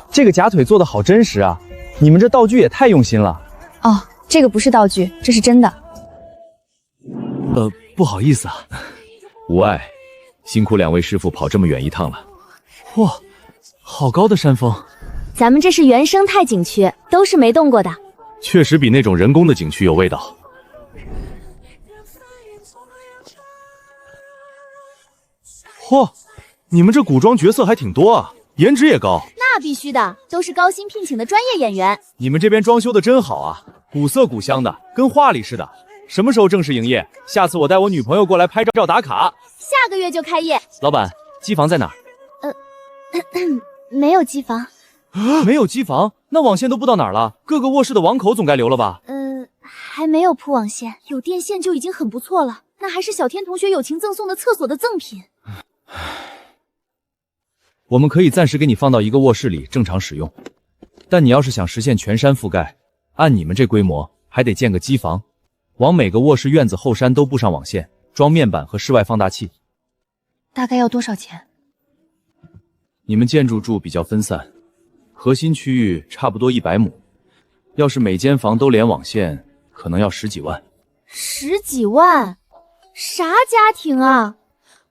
这个假腿做的好真实啊！你们这道具也太用心了。哦，这个不是道具，这是真的。不好意思啊。无碍，辛苦两位师傅跑这么远一趟了。哇，好高的山峰！咱们这是原生态景区，都是没动过的。确实比那种人工的景区有味道。嚯，你们这古装角色还挺多啊，颜值也高。那必须的，都是高薪聘请的专业演员。你们这边装修的真好啊，古色古香的，跟画里似的。什么时候正式营业？下次我带我女朋友过来拍照打卡。下个月就开业。老板，机房在哪儿？没有机房。没有机房？那网线都布到哪儿了？各个卧室的网口总该留了吧？还没有铺网线，有电线就已经很不错了。那还是小天同学友情赠送的厕所的赠品。我们可以暂时给你放到一个卧室里正常使用，但你要是想实现全山覆盖，按你们这规模，还得建个机房，往每个卧室院子后山都布上网线，装面板和室外放大器。大概要多少钱？你们建筑柱比较分散，核心区域差不多100亩，要是每间房都连网线，可能要10几万。10几万？啥家庭啊？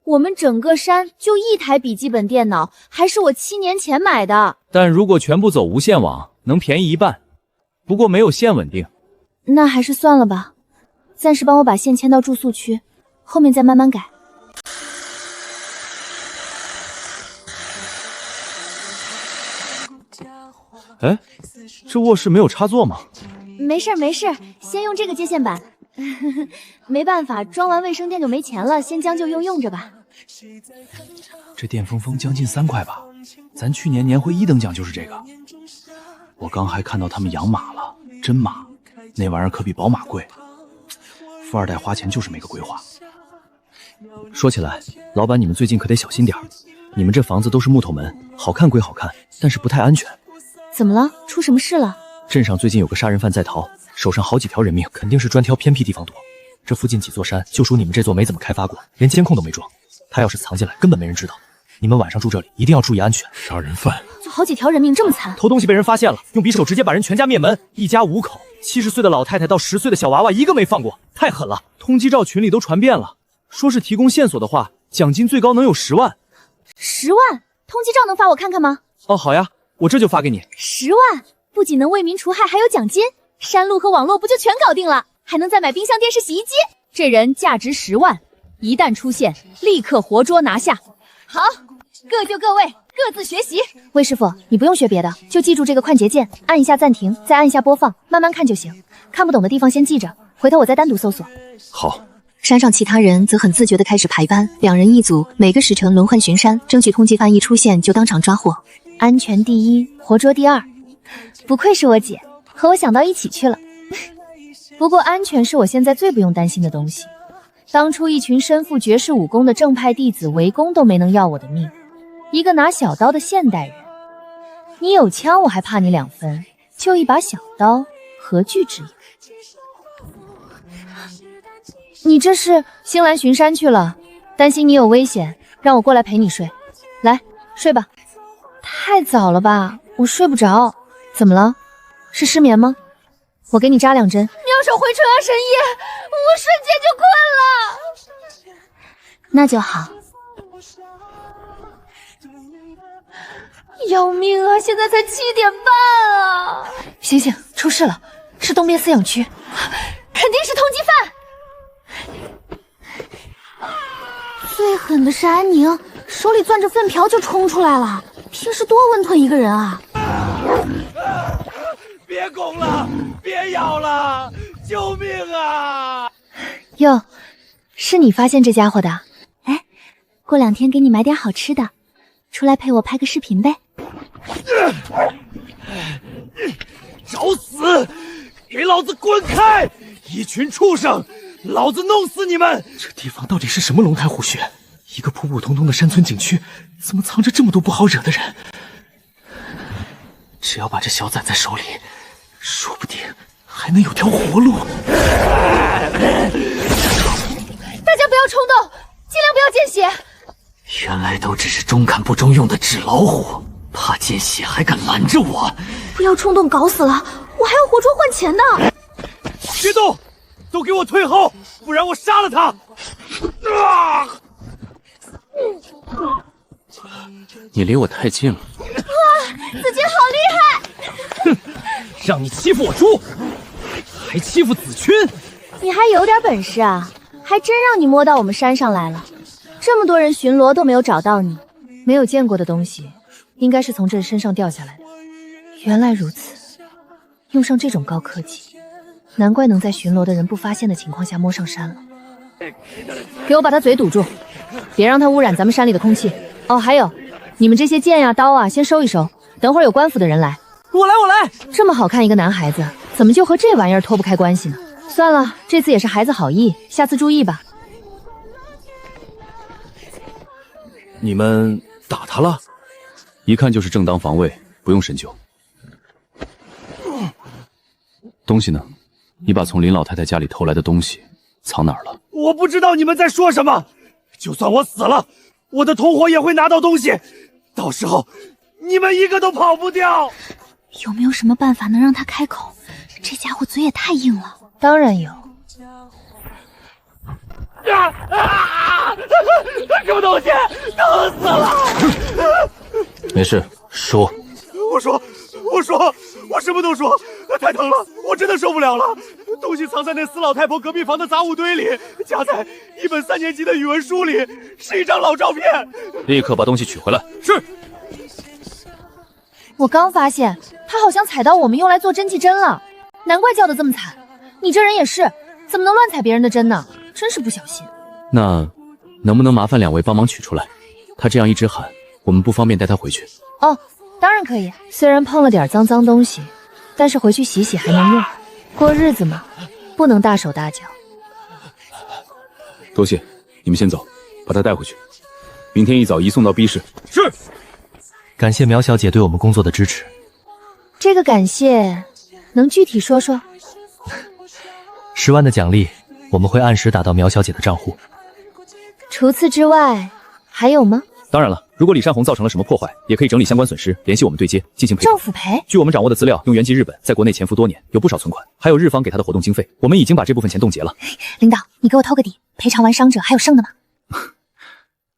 我们整个山就一台笔记本电脑，还是我7年前买的。但如果全部走无线网，能便宜一半，不过没有线稳定。那还是算了吧，暂时帮我把线迁到住宿区，后面再慢慢改。哎，这卧室没有插座吗？没事没事，先用这个接线板。没办法，装完卫生间就没钱了，先将就用着吧。这电风风将近3块吧，咱去年年会1等奖就是这个。我刚还看到他们养马了，真马，那玩意儿可比宝马贵。富二代花钱就是没个规划。说起来，老板你们最近可得小心点儿，你们这房子都是木头门，好看归好看，但是不太安全。怎么了？出什么事了？镇上最近有个杀人犯在逃，手上好几条人命，肯定是专挑偏僻地方躲。这附近几座山就属你们这座没怎么开发过，连监控都没装。他要是藏进来，根本没人知道。你们晚上住这里一定要注意安全。杀人犯就好几条人命，这么惨？偷东西被人发现了，用匕首直接把人全家灭门，一家5口，70岁的老太太到10岁的小娃娃一个没放过，太狠了。通缉照群里都传遍了，说是提供线索的话，奖金最高能有10万。10万？通缉照能发我看看吗？哦，好呀，我这就发给你。10万，不仅能为民除害，还有奖金，山路和网络不就全搞定了？还能再买冰箱、电视、洗衣机。这人价值10万，一旦出现，立刻活捉拿下。好，各就各位，各自学习。魏师傅，你不用学别的，就记住这个快捷键，按一下暂停，再按一下播放，慢慢看就行。看不懂的地方先记着，回头我再单独搜索。好。山上其他人则很自觉地开始排班，2人一组，每个时辰轮换巡山，争取通缉犯一出现就当场抓获。安全第一，活捉第2。不愧是我姐，和我想到一起去了。不过安全是我现在最不用担心的东西。当初一群身负绝世武功的正派弟子围攻都没能要我的命，一个拿小刀的现代人，你有枪我还怕你2分，就一把小刀，何惧之有？你这是？星兰巡山去了，担心你有危险，让我过来陪你睡。来，睡吧。太早了吧，我睡不着。怎么了？是失眠吗？我给你扎2针。妙手回春啊，神医！我瞬间就困了。那就好。要命啊！现在才7点半啊！醒醒，出事了，是东边饲养区，肯定是通缉犯。最狠的是安宁，手里攥着粪瓢就冲出来了。平时多温吞一个人啊！别拱了，别咬了，救命啊！哟，是你发现这家伙的？哎，过2天给你买点好吃的。出来陪我拍个视频呗。找死！给老子滚开！一群畜生，老子弄死你们！这地方到底是什么龙潭虎穴？一个普普通通的山村景区，怎么藏着这么多不好惹的人？只要把这小崽在手里，说不定还能有条活路。大家不要冲动，尽量不要见血。原来都只是中看不中用的纸老虎，怕见血还敢拦着我！不要冲动，搞死了，我还要活捉换钱呢！别动，都给我退后，不然我杀了他！你离我太近了。哇，子君好厉害！哼，让你欺负我猪，还欺负子君！你还有点本事啊，还真让你摸到我们山上来了。这么多人巡逻都没有找到你，没有见过的东西，应该是从这身上掉下来的。原来如此，用上这种高科技，难怪能在巡逻的人不发现的情况下摸上山了。给我把他嘴堵住，别让他污染咱们山里的空气。哦，还有，你们这些剑呀、刀啊，先收一收，等会儿有官府的人来。我来！这么好看一个男孩子，怎么就和这玩意儿脱不开关系呢？算了，这次也是孩子好意，下次注意吧。你们打他了？一看就是正当防卫，不用深究。东西呢？你把从林老太太家里偷来的东西藏哪儿了？我不知道你们在说什么。就算我死了，我的同伙也会拿到东西，到时候你们一个都跑不掉。有没有什么办法能让他开口？这家伙嘴也太硬了。当然有。什么东西？疼死了！没事，说。我什么都说。太疼了，我真的受不了了。东西藏在那死老太婆隔壁房的杂物堆里，夹在一本3年级的语文书里，是一张老照片。立刻把东西取回来。是。我刚发现他好像踩到我们用来做针剂针了，难怪叫得这么惨。你这人也是，怎么能乱踩别人的针呢？真是不小心。那能不能麻烦2位帮忙取出来？他这样一直喊，我们不方便带他回去。哦，当然可以。虽然碰了点脏东西，但是回去洗洗还能用。过日子嘛，不能大手大脚。多谢，你们先走，把他带回去。明天一早移送到 B 市。是。感谢苗小姐对我们工作的支持。这个感谢能具体说说？10万的奖励，我们会按时打到苗小姐的账户。除此之外，还有吗？当然了，如果李善红造成了什么破坏，也可以整理相关损失，联系我们对接进行赔偿。政府赔？据我们掌握的资料，用原籍日本在国内潜伏多年，有不少存款，还有日方给他的活动经费，我们已经把这部分钱冻结了。领导，你给我掏个底，赔偿完伤者还有剩的吗？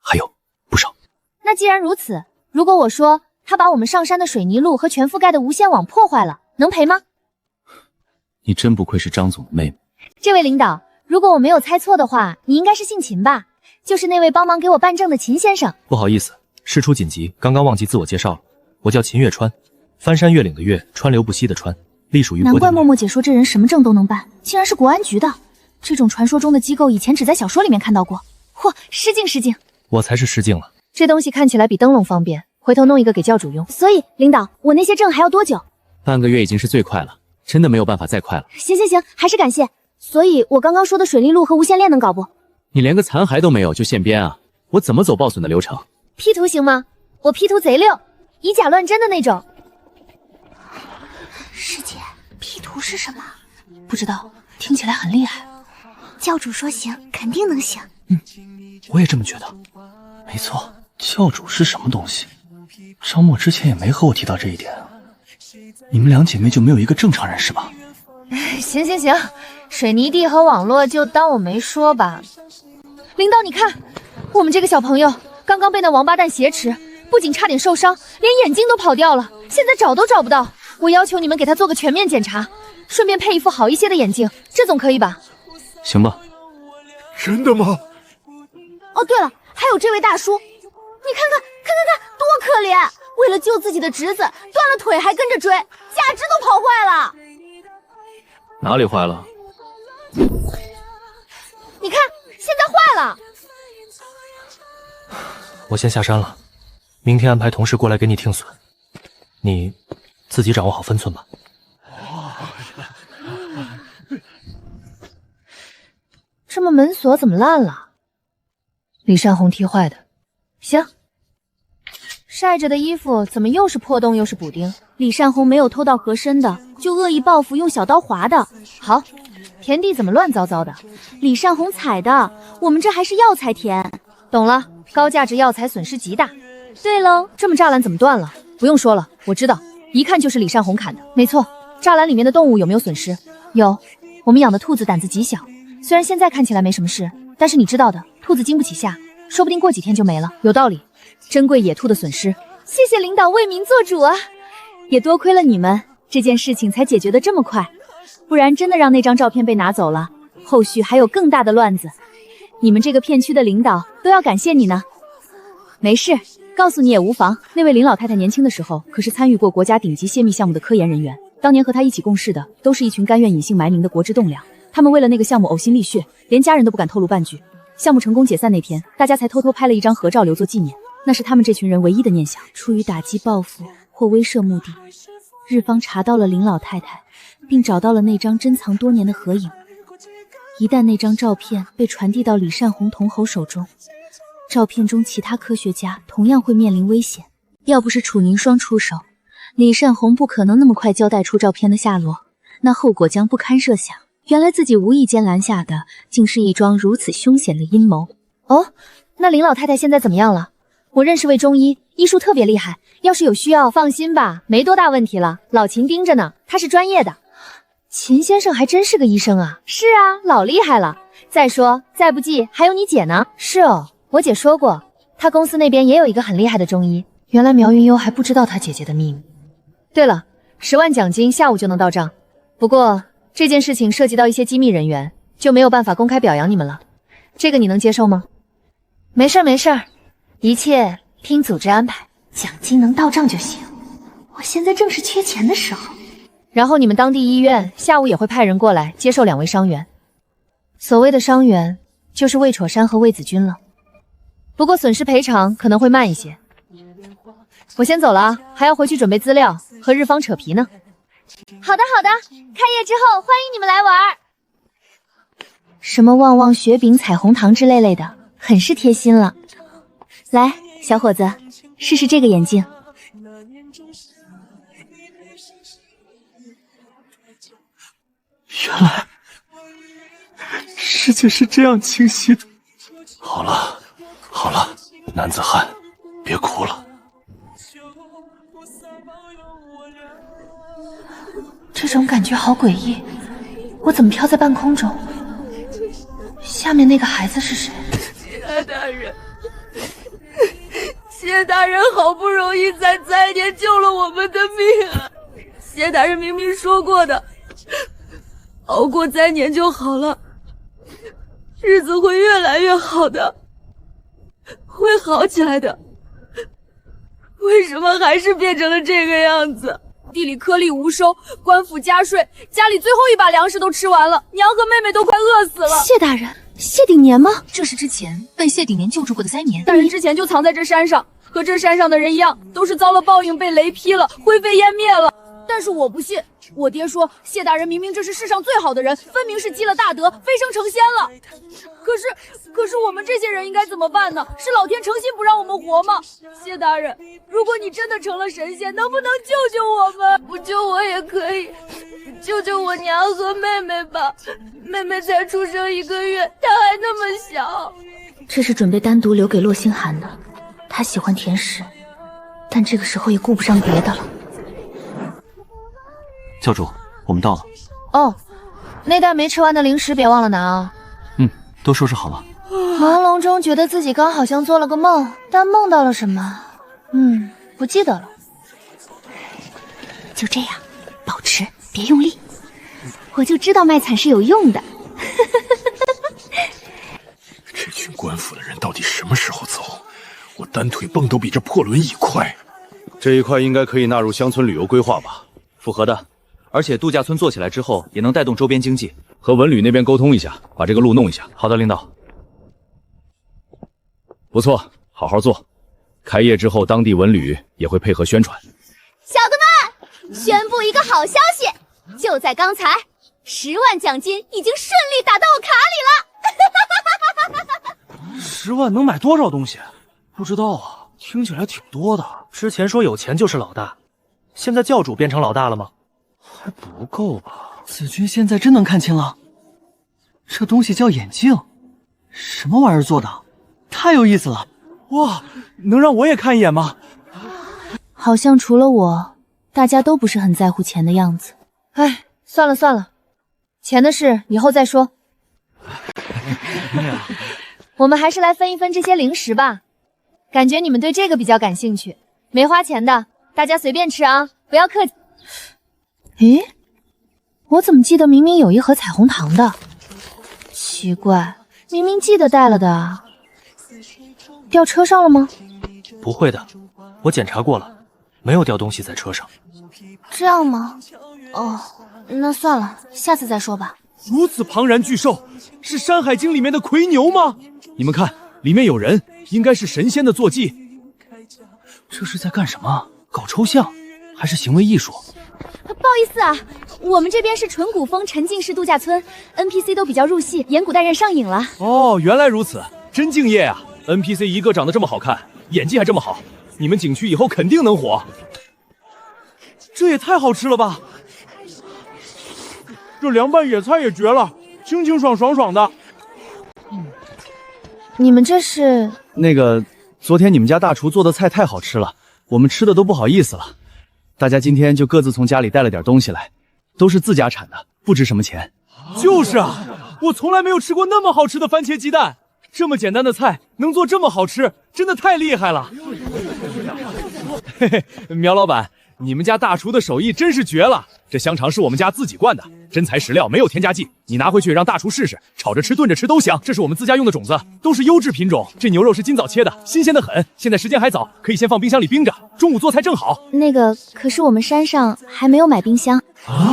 还有不少。那既然如此，如果我说他把我们上山的水泥路和全覆盖的无线网破坏了，能赔吗？你真不愧是张总的妹妹。这位领导，如果我没有猜错的话，你应该是姓秦吧？就是那位帮忙给我办证的秦先生。不好意思，事出紧急，刚刚忘记自我介绍了。我叫秦月川，翻山越岭的越，川流不息的川，隶属于国。难怪默默姐说这人什么证都能办，竟然是国安局的。这种传说中的机构，以前只在小说里面看到过。嚯，失敬失敬。我才是失敬了。这东西看起来比灯笼方便，回头弄一个给教主用。所以，领导，我那些证还要多久？半个月已经是最快了，真的没有办法再快了。行，还是感谢。所以我刚刚说的水利路和无线链能搞不？你连个残骸都没有就现编啊？我怎么走报损的流程？P 图行吗？我 P 图贼溜，以假乱真的那种。师姐 ，P 图是什么？不知道，听起来很厉害。教主说行，肯定能行。我也这么觉得。没错，教主是什么东西？张默之前也没和我提到这一点。你们2姐妹就没有一个正常人是吧？行，水泥地和网络就当我没说吧。领导，你看，我们这个小朋友刚刚被那王八蛋挟持，不仅差点受伤，连眼睛都跑掉了，现在找都找不到。我要求你们给他做个全面检查，顺便配一副好一些的眼镜，这总可以吧？行吧。真的吗？哦，对了，还有这位大叔，你看，多可怜！为了救自己的侄子，断了腿还跟着追，假肢都跑坏了。哪里坏了？你看，现在坏了。我先下山了。明天安排同事过来给你听损，你自己掌握好分寸吧。这么门锁怎么烂了？李善红踢坏的。行。晒着的衣服怎么又是破洞又是补丁？李善红没有偷到合身的，就恶意报复用小刀划的。好，田地怎么乱糟糟的？李善红采的，我们这还是药材田。懂了，高价值药材损失极大。对喽，这么栅栏怎么断了？不用说了，我知道，一看就是李善红砍的。没错，栅栏里面的动物有没有损失？有，我们养的兔子胆子极小，虽然现在看起来没什么事，但是你知道的，兔子经不起吓，说不定过几天就没了。有道理，珍贵野兔的损失。谢谢领导为民做主啊！也多亏了你们，这件事情才解决得这么快，不然真的让那张照片被拿走了，后续还有更大的乱子。你们这个片区的领导都要感谢你呢。没事，告诉你也无妨。那位林老太太年轻的时候可是参与过国家顶级泄密项目的科研人员，当年和她一起共事的都是一群甘愿隐姓埋名的国之栋梁。他们为了那个项目呕心沥血，连家人都不敢透露半句。项目成功解散那天，大家才偷偷拍了一张合照留作纪念，那是他们这群人唯一的念想。出于打击报复或威慑目的，日方查到了林老太太，并找到了那张珍藏多年的合影。一旦那张照片被传递到李善红同侯手中，照片中其他科学家同样会面临危险。要不是楚凝霜出手，李善红不可能那么快交代出照片的下落，那后果将不堪设想。原来自己无意间拦下的，竟是一桩如此凶险的阴谋。哦，那林老太太现在怎么样了？我认识位中医，医术特别厉害，要是有需要，放心吧，没多大问题了。老秦盯着呢，他是专业的。秦先生还真是个医生啊。是啊，老厉害了。再说，再不济还有你姐呢。是哦，我姐说过，她公司那边也有一个很厉害的中医。原来苗云幽还不知道她姐姐的秘密。对了，10万奖金下午就能到账。不过这件事情涉及到一些机密人员，就没有办法公开表扬你们了。这个你能接受吗？没事没事，一切听组织安排，奖金能到账就行。我现在正是缺钱的时候。然后你们当地医院下午也会派人过来接受2位伤员。所谓的伤员，就是魏楚山和魏子君了。不过损失赔偿可能会慢一些。我先走了啊，还要回去准备资料，和日方扯皮呢。好的好的，开业之后欢迎你们来玩。什么旺旺雪饼、彩虹糖之类的，很是贴心了。来，小伙子，试试这个眼镜。原来世界是这样清晰的。好了好了，男子汉，别哭了。这种感觉好诡异，我怎么飘在半空中？下面那个孩子是谁？谢大人，谢大人好不容易在灾年救了我们的命啊！谢大人明明说过的，熬过灾年就好了，日子会越来越好的，会好起来的。为什么还是变成了这个样子？地里颗粒无收，官府加税，家里最后一把粮食都吃完了，娘和妹妹都快饿死了。谢大人，谢顶年吗？这是之前被谢顶年救助过的灾年。大人之前就藏在这山上，和这山上的人一样，都是遭了报应，被雷劈了，灰飞烟灭了。但是我不信，我爹说谢大人明明这是世上最好的人，分明是积了大德，飞升成仙了。可是我们这些人应该怎么办呢？是老天诚心不让我们活吗？谢大人，如果你真的成了神仙，能不能救救我们？不救我也可以，救救我娘和妹妹吧。妹妹才出生1个月，她还那么小。这是准备单独留给洛星寒的，她喜欢甜食，但这个时候也顾不上别的了。教主，我们到了。哦，那袋没吃完的零食别忘了拿啊。都收拾好了。朦胧中觉得自己刚好像做了个梦，但梦到了什么？不记得了。就这样，保持，别用力。我就知道卖惨是有用的。这群官府的人到底什么时候走？我单腿蹦都比这破轮椅快。这一块应该可以纳入乡村旅游规划吧？符合的，而且度假村做起来之后，也能带动周边经济。和文旅那边沟通一下，把这个路弄一下。好的，领导。不错，好好做。开业之后，当地文旅也会配合宣传。小的们，宣布一个好消息，就在刚才，10万奖金已经顺利打到我卡里了。10万能买多少东西？不知道啊，听起来挺多的。之前说有钱就是老大，现在教主变成老大了吗？还不够吧？子君现在真能看清了，这东西叫眼镜，什么玩意儿做的？太有意思了！哇，能让我也看一眼吗？好像除了我，大家都不是很在乎钱的样子。哎，算了算了，钱的事以后再说。我们还是来分一分这些零食吧，感觉你们对这个比较感兴趣。没花钱的，大家随便吃啊，不要客气。咦，我怎么记得明明有一盒彩虹糖的？奇怪，明明记得带了的。掉车上了吗？不会的，我检查过了，没有掉东西在车上。这样吗？哦，那算了，下次再说吧。如此庞然巨兽，是《山海经》里面的魁牛吗？你们看，里面有人，应该是神仙的坐骑。这是在干什么？搞抽象，还是行为艺术？不好意思啊，我们这边是纯古风沉浸式度假村 ，NPC 都比较入戏，演古代人上瘾了。哦，原来如此，真敬业啊 ！NPC 一个长得这么好看，演技还这么好，你们景区以后肯定能火。这也太好吃了吧！这凉拌野菜也绝了，清清爽爽的。你们这是？那个，昨天你们家大厨做的菜太好吃了，我们吃的都不好意思了。大家今天就各自从家里带了点东西来，都是自家产的，不值什么钱。就是啊，我从来没有吃过那么好吃的番茄鸡蛋，这么简单的菜能做这么好吃，真的太厉害了。嘿嘿，苗老板，你们家大厨的手艺真是绝了！这香肠是我们家自己灌的，真材实料，没有添加剂。你拿回去让大厨试试，炒着吃、炖着吃都香。这是我们自家用的种子，都是优质品种。这牛肉是今早切的，新鲜的很。现在时间还早，可以先放冰箱里冰着，中午做菜正好。那个，可是我们山上还没有买冰箱。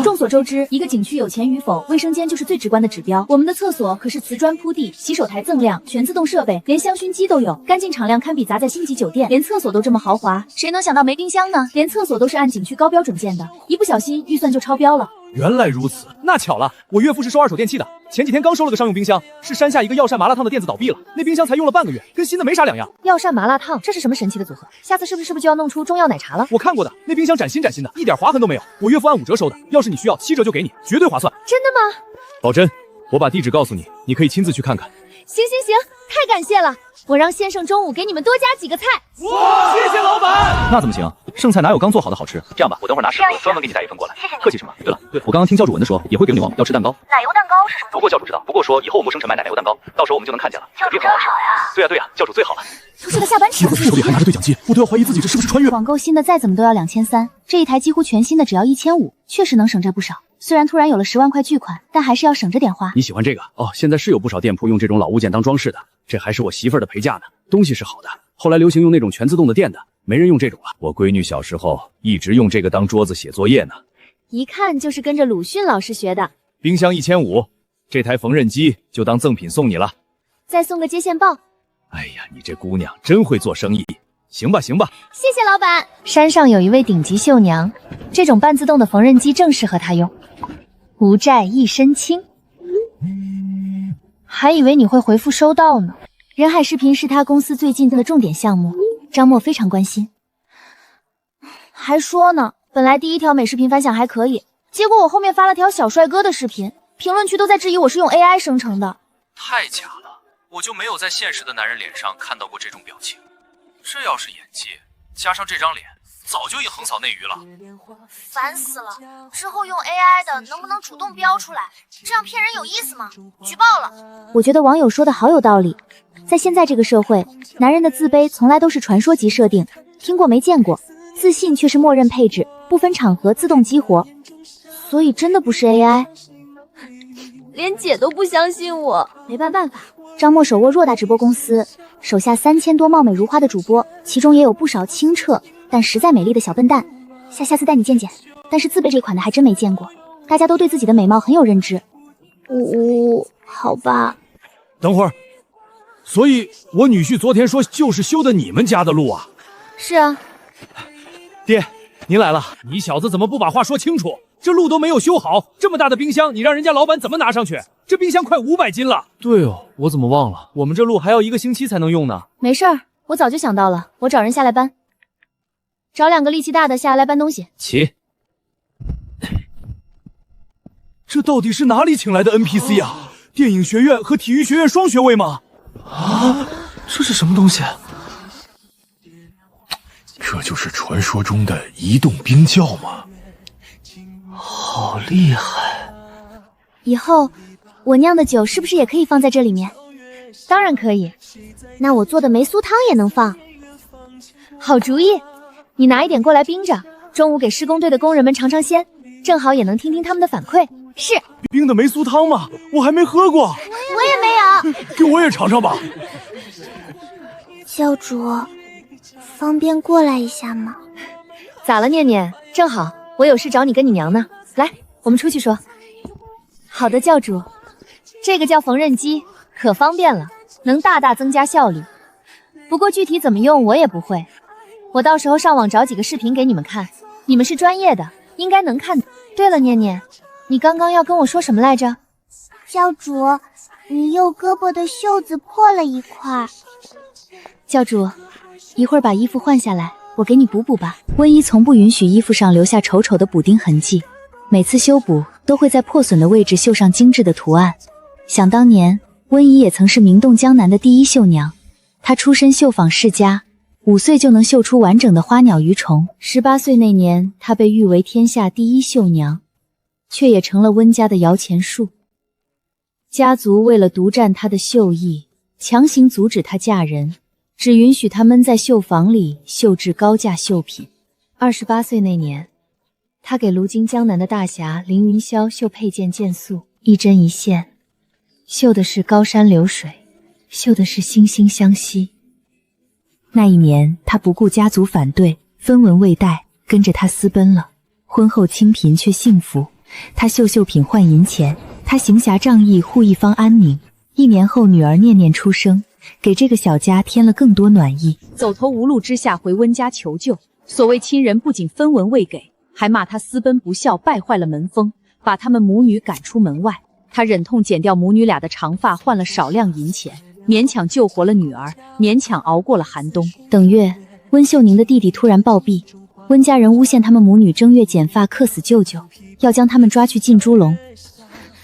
众所周知，一个景区有钱与否，卫生间就是最直观的指标。我们的厕所可是瓷砖铺地，洗手台锃亮，全自动设备，连香薰机都有，干净敞亮，堪比砸在星级酒店。连厕所都这么豪华，谁能想到没冰箱呢？连厕所都是按景区高标准建的，一不小心预算就超标了。原来如此，那巧了，我岳父是收二手电器的，前几天刚收了个商用冰箱，是山下一个药膳麻辣烫的店子倒闭了，那冰箱才用了半个月，跟新的没啥两样。药膳麻辣烫，这是什么神奇的组合？下次是不是就要弄出中药奶茶了？我看过的，那冰箱崭新的，一点划痕都没有。我岳父按5折收的，要是你需要7折就给你，绝对划算。真的吗？保真，我把地址告诉你，你可以亲自去看看。行，太感谢了，我让先生中午给你们多加几个菜。哇，谢谢老板。那怎么行？剩菜哪有刚做好的好吃？这样吧，我等会儿拿食盒专门给你带一份过来。谢谢你。客气什么？对了，我刚刚听教主文的说，也会给女王要吃蛋糕。奶油蛋糕是什么？不过教主知道，不过说以后我们生辰买奶油蛋糕，到时候我们就能看见了。教主真好呀。对呀，教主最好了。出去的下班车，手里还拿着对讲机，我都要怀疑自己这是不是穿越。网购新的再怎么都要2300，这一台几乎全新的只要1500，确实能省这不少。虽然突然有了10万块巨款，但还是要省着点花。你喜欢这个哦？现在是有不少店铺用这种老物件当装饰的，这还是我媳妇儿的陪嫁呢。东西是好的，后来流行用那种全自动的电的，没人用这种了。我闺女小时候一直用这个当桌子写作业呢。一看就是跟着鲁迅老师学的。冰箱1500，这台缝纫机就当赠品送你了。再送个接线棒。哎呀，你这姑娘真会做生意。行吧，谢谢老板。山上有一位顶级绣娘，这种半自动的缝纫机正适合她用。无债一身轻。还以为你会回复收到呢。人海视频是他公司最近的重点项目，张默非常关心。还说呢，本来第1条美视频反响还可以，结果我后面发了条小帅哥的视频，评论区都在质疑我是用 AI 生成的。太假了，我就没有在现实的男人脸上看到过这种表情。这要是演技，加上这张脸，早就已横扫内娱了。烦死了！之后用 AI 的能不能主动标出来？这样骗人有意思吗？举报了！我觉得网友说的好有道理，在现在这个社会，男人的自卑从来都是传说级设定，听过没见过，自信却是默认配置，不分场合自动激活。所以真的不是 AI。连姐都不相信我，没办法。张默手握偌大直播公司，手下3000多貌美如花的主播，其中也有不少清澈但实在美丽的小笨蛋。下次带你见见。但是自卑这款的还真没见过，大家都对自己的美貌很有认知。好吧。等会儿，所以我女婿昨天说就是修的你们家的路啊？是啊。爹，您来了。你小子怎么不把话说清楚？这路都没有修好，这么大的冰箱，你让人家老板怎么拿上去？这冰箱快500斤了。对哦，我怎么忘了？我们这路还要1个星期才能用呢。没事儿，我早就想到了，我找人下来搬，找2个力气大的下来搬东西。起。这到底是哪里请来的 NPC 啊？电影学院和体育学院双学位吗？啊，这是什么东西？这就是传说中的移动冰窖吗？好厉害！以后我酿的酒是不是也可以放在这里面？当然可以。那我做的梅苏汤也能放。好主意，你拿一点过来冰着，中午给施工队的工人们尝尝鲜，正好也能听听他们的反馈。是。冰的梅苏汤吗？我还没喝过。我也没有。给我也尝尝吧。教主，方便过来一下吗？咋了，念念？正好我有事找你跟你娘呢。来，我们出去说。好的，教主。这个叫缝纫机，可方便了，能大大增加效率。不过具体怎么用我也不会，我到时候上网找几个视频给你们看。你们是专业的，应该能看。对了，念念，你刚刚要跟我说什么来着？教主，你右胳膊的袖子破了一块。教主，一会儿把衣服换下来，我给你补补吧。温姨从不允许衣服上留下丑丑的补丁痕迹，每次修补都会在破损的位置绣上精致的图案。想当年，温姨也曾是名动江南的第一绣娘，她出身绣坊世家，5岁就能绣出完整的花鸟鱼虫。18岁那年，她被誉为天下第一绣娘，却也成了温家的摇钱树。家族为了独占她的绣艺，强行阻止她嫁人，只允许她闷在绣坊里绣制高价绣品。28岁那年，她给如今江南的大侠凌云霄绣佩剑剑素，一针一线，绣的是高山流水，绣的是惺惺相惜。那一年，她不顾家族反对，分文未带，跟着他私奔了。婚后清贫却幸福，她绣绣品换银钱，她行侠仗义护一方安宁。1年后，女儿念念出生，给这个小家添了更多暖意。走投无路之下回温家求救，所谓亲人不仅分文未给，还骂他私奔不孝，败坏了门风，把他们母女赶出门外。他忍痛剪掉母女俩的长发，换了少量银钱，勉强救活了女儿，勉强熬过了寒冬。等月，温秀宁的弟弟突然暴毙，温家人诬陷他们母女正月剪发克死舅舅，要将他们抓去进猪笼。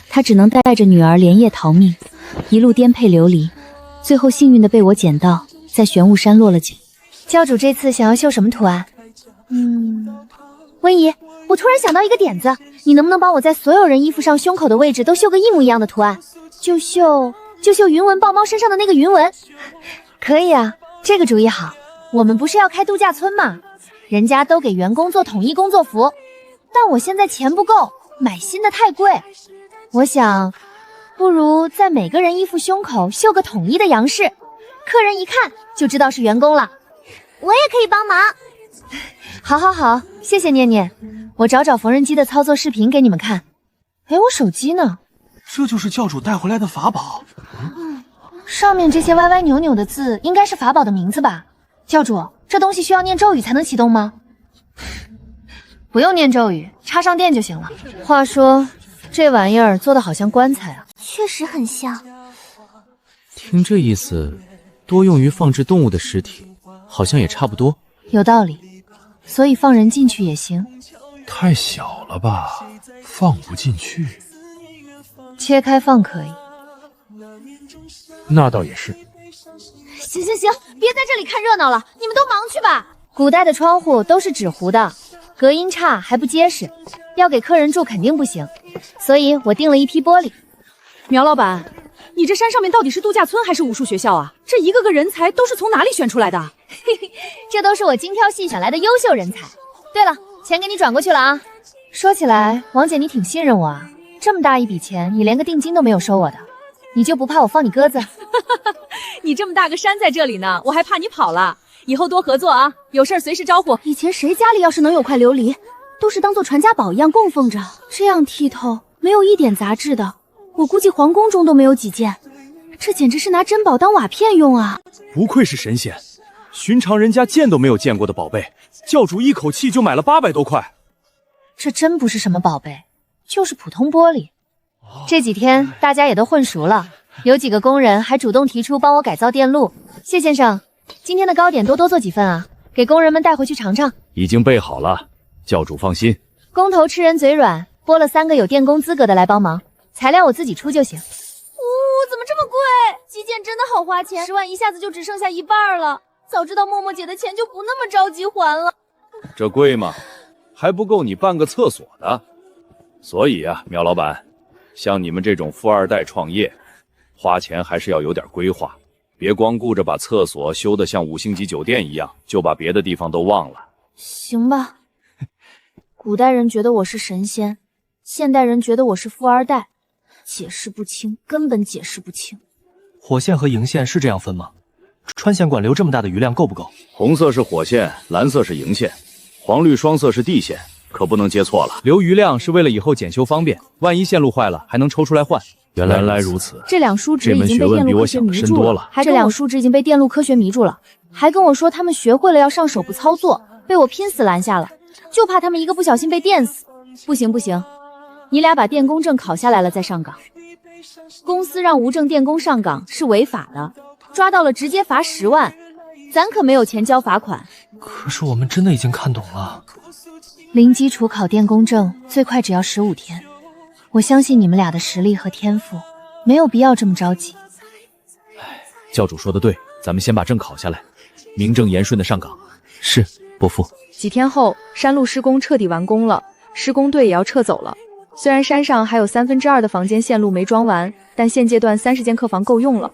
他只能带着女儿连夜逃命，一路颠沛流离，最后幸运的被我捡到，在玄武山落了脚。教主这次想要绣什么图案？温姨，我突然想到一个点子，你能不能帮我在所有人衣服上胸口的位置都绣个一模一样的图案？就绣云纹豹猫身上的那个云纹。可以啊，这个主意好。我们不是要开度假村吗？人家都给员工做统一工作服，但我现在钱不够，买新的太贵。我想，不如在每个人衣服胸口绣个统一的样式，客人一看就知道是员工了。我也可以帮忙。好，谢谢念念。我找缝纫机的操作视频给你们看。哎，我手机呢？这就是教主带回来的法宝。上面这些歪歪扭扭的字应该是法宝的名字吧？教主，这东西需要念咒语才能启动吗？不用念咒语，插上电就行了。话说，这玩意儿做的好像棺材啊。确实很像。听这意思，多用于放置动物的尸体，好像也差不多。有道理，所以放人进去也行。太小了吧，放不进去。切开放可以。那倒也是。行，别在这里看热闹了，你们都忙去吧。古代的窗户都是纸糊的，隔音差还不结实，要给客人住肯定不行，所以我订了一批玻璃。苗老板，你这山上面到底是度假村还是武术学校啊？这一个个人才都是从哪里选出来的？这都是我精挑细选来的优秀人才。对了，钱给你转过去了啊。说起来，王姐你挺信任我啊，这么大一笔钱，你连个定金都没有收我的，你就不怕我放你鸽子？你这么大个山在这里呢，我还怕你跑了。以后多合作啊，有事随时招呼。以前谁家里要是能有块琉璃，都是当做传家宝一样供奉着，这样剔透，没有一点杂质的，我估计皇宫中都没有几件。这简直是拿珍宝当瓦片用啊！不愧是神仙，寻常人家见都没有见过的宝贝，教主一口气就买了800多块。这真不是什么宝贝，就是普通玻璃。这几天大家也都混熟了，有几个工人还主动提出帮我改造电路。谢先生，今天的糕点多多做几份啊，给工人们带回去尝尝。已经备好了，教主放心。工头吃人嘴软，拨了3个有电工资格的来帮忙，材料我自己出就行。怎么这么贵？基建真的好花钱，10万一下子就只剩下一半了。早知道默默姐的钱就不那么着急还了。这贵吗？还不够你办个厕所的。所以啊，苗老板，像你们这种富二代创业，花钱还是要有点规划，别光顾着把厕所修得像5星级酒店一样，就把别的地方都忘了。行吧，古代人觉得我是神仙，现代人觉得我是富二代，解释不清，根本解释不清。火线和营线是这样分吗？穿线管留这么大的余量够不够？红色是火线，蓝色是营线，黄绿双色是地线，可不能接错了。留余量是为了以后检修方便，万一线路坏了还能抽出来换。原来如此，这两叔侄已经被电路科学迷住了。这两叔侄已经被电路科学迷住了，还跟我说他们学会了要上手部操作，被我拼死拦下了，就怕他们一个不小心被电死。不行不行，你俩把电工证考下来了再上岗。公司让无证电工上岗是违法的，抓到了直接罚10万，咱可没有钱交罚款。可是我们真的已经看懂了。零基础考电工证最快只要15天，我相信你们俩的实力和天赋，没有必要这么着急。教主说的对，咱们先把证考下来，名正言顺的上岗。是，伯父。几天后，山路施工彻底完工了，施工队也要撤走了。虽然山上还有2/3的房间线路没装完，但现阶段30间客房够用了。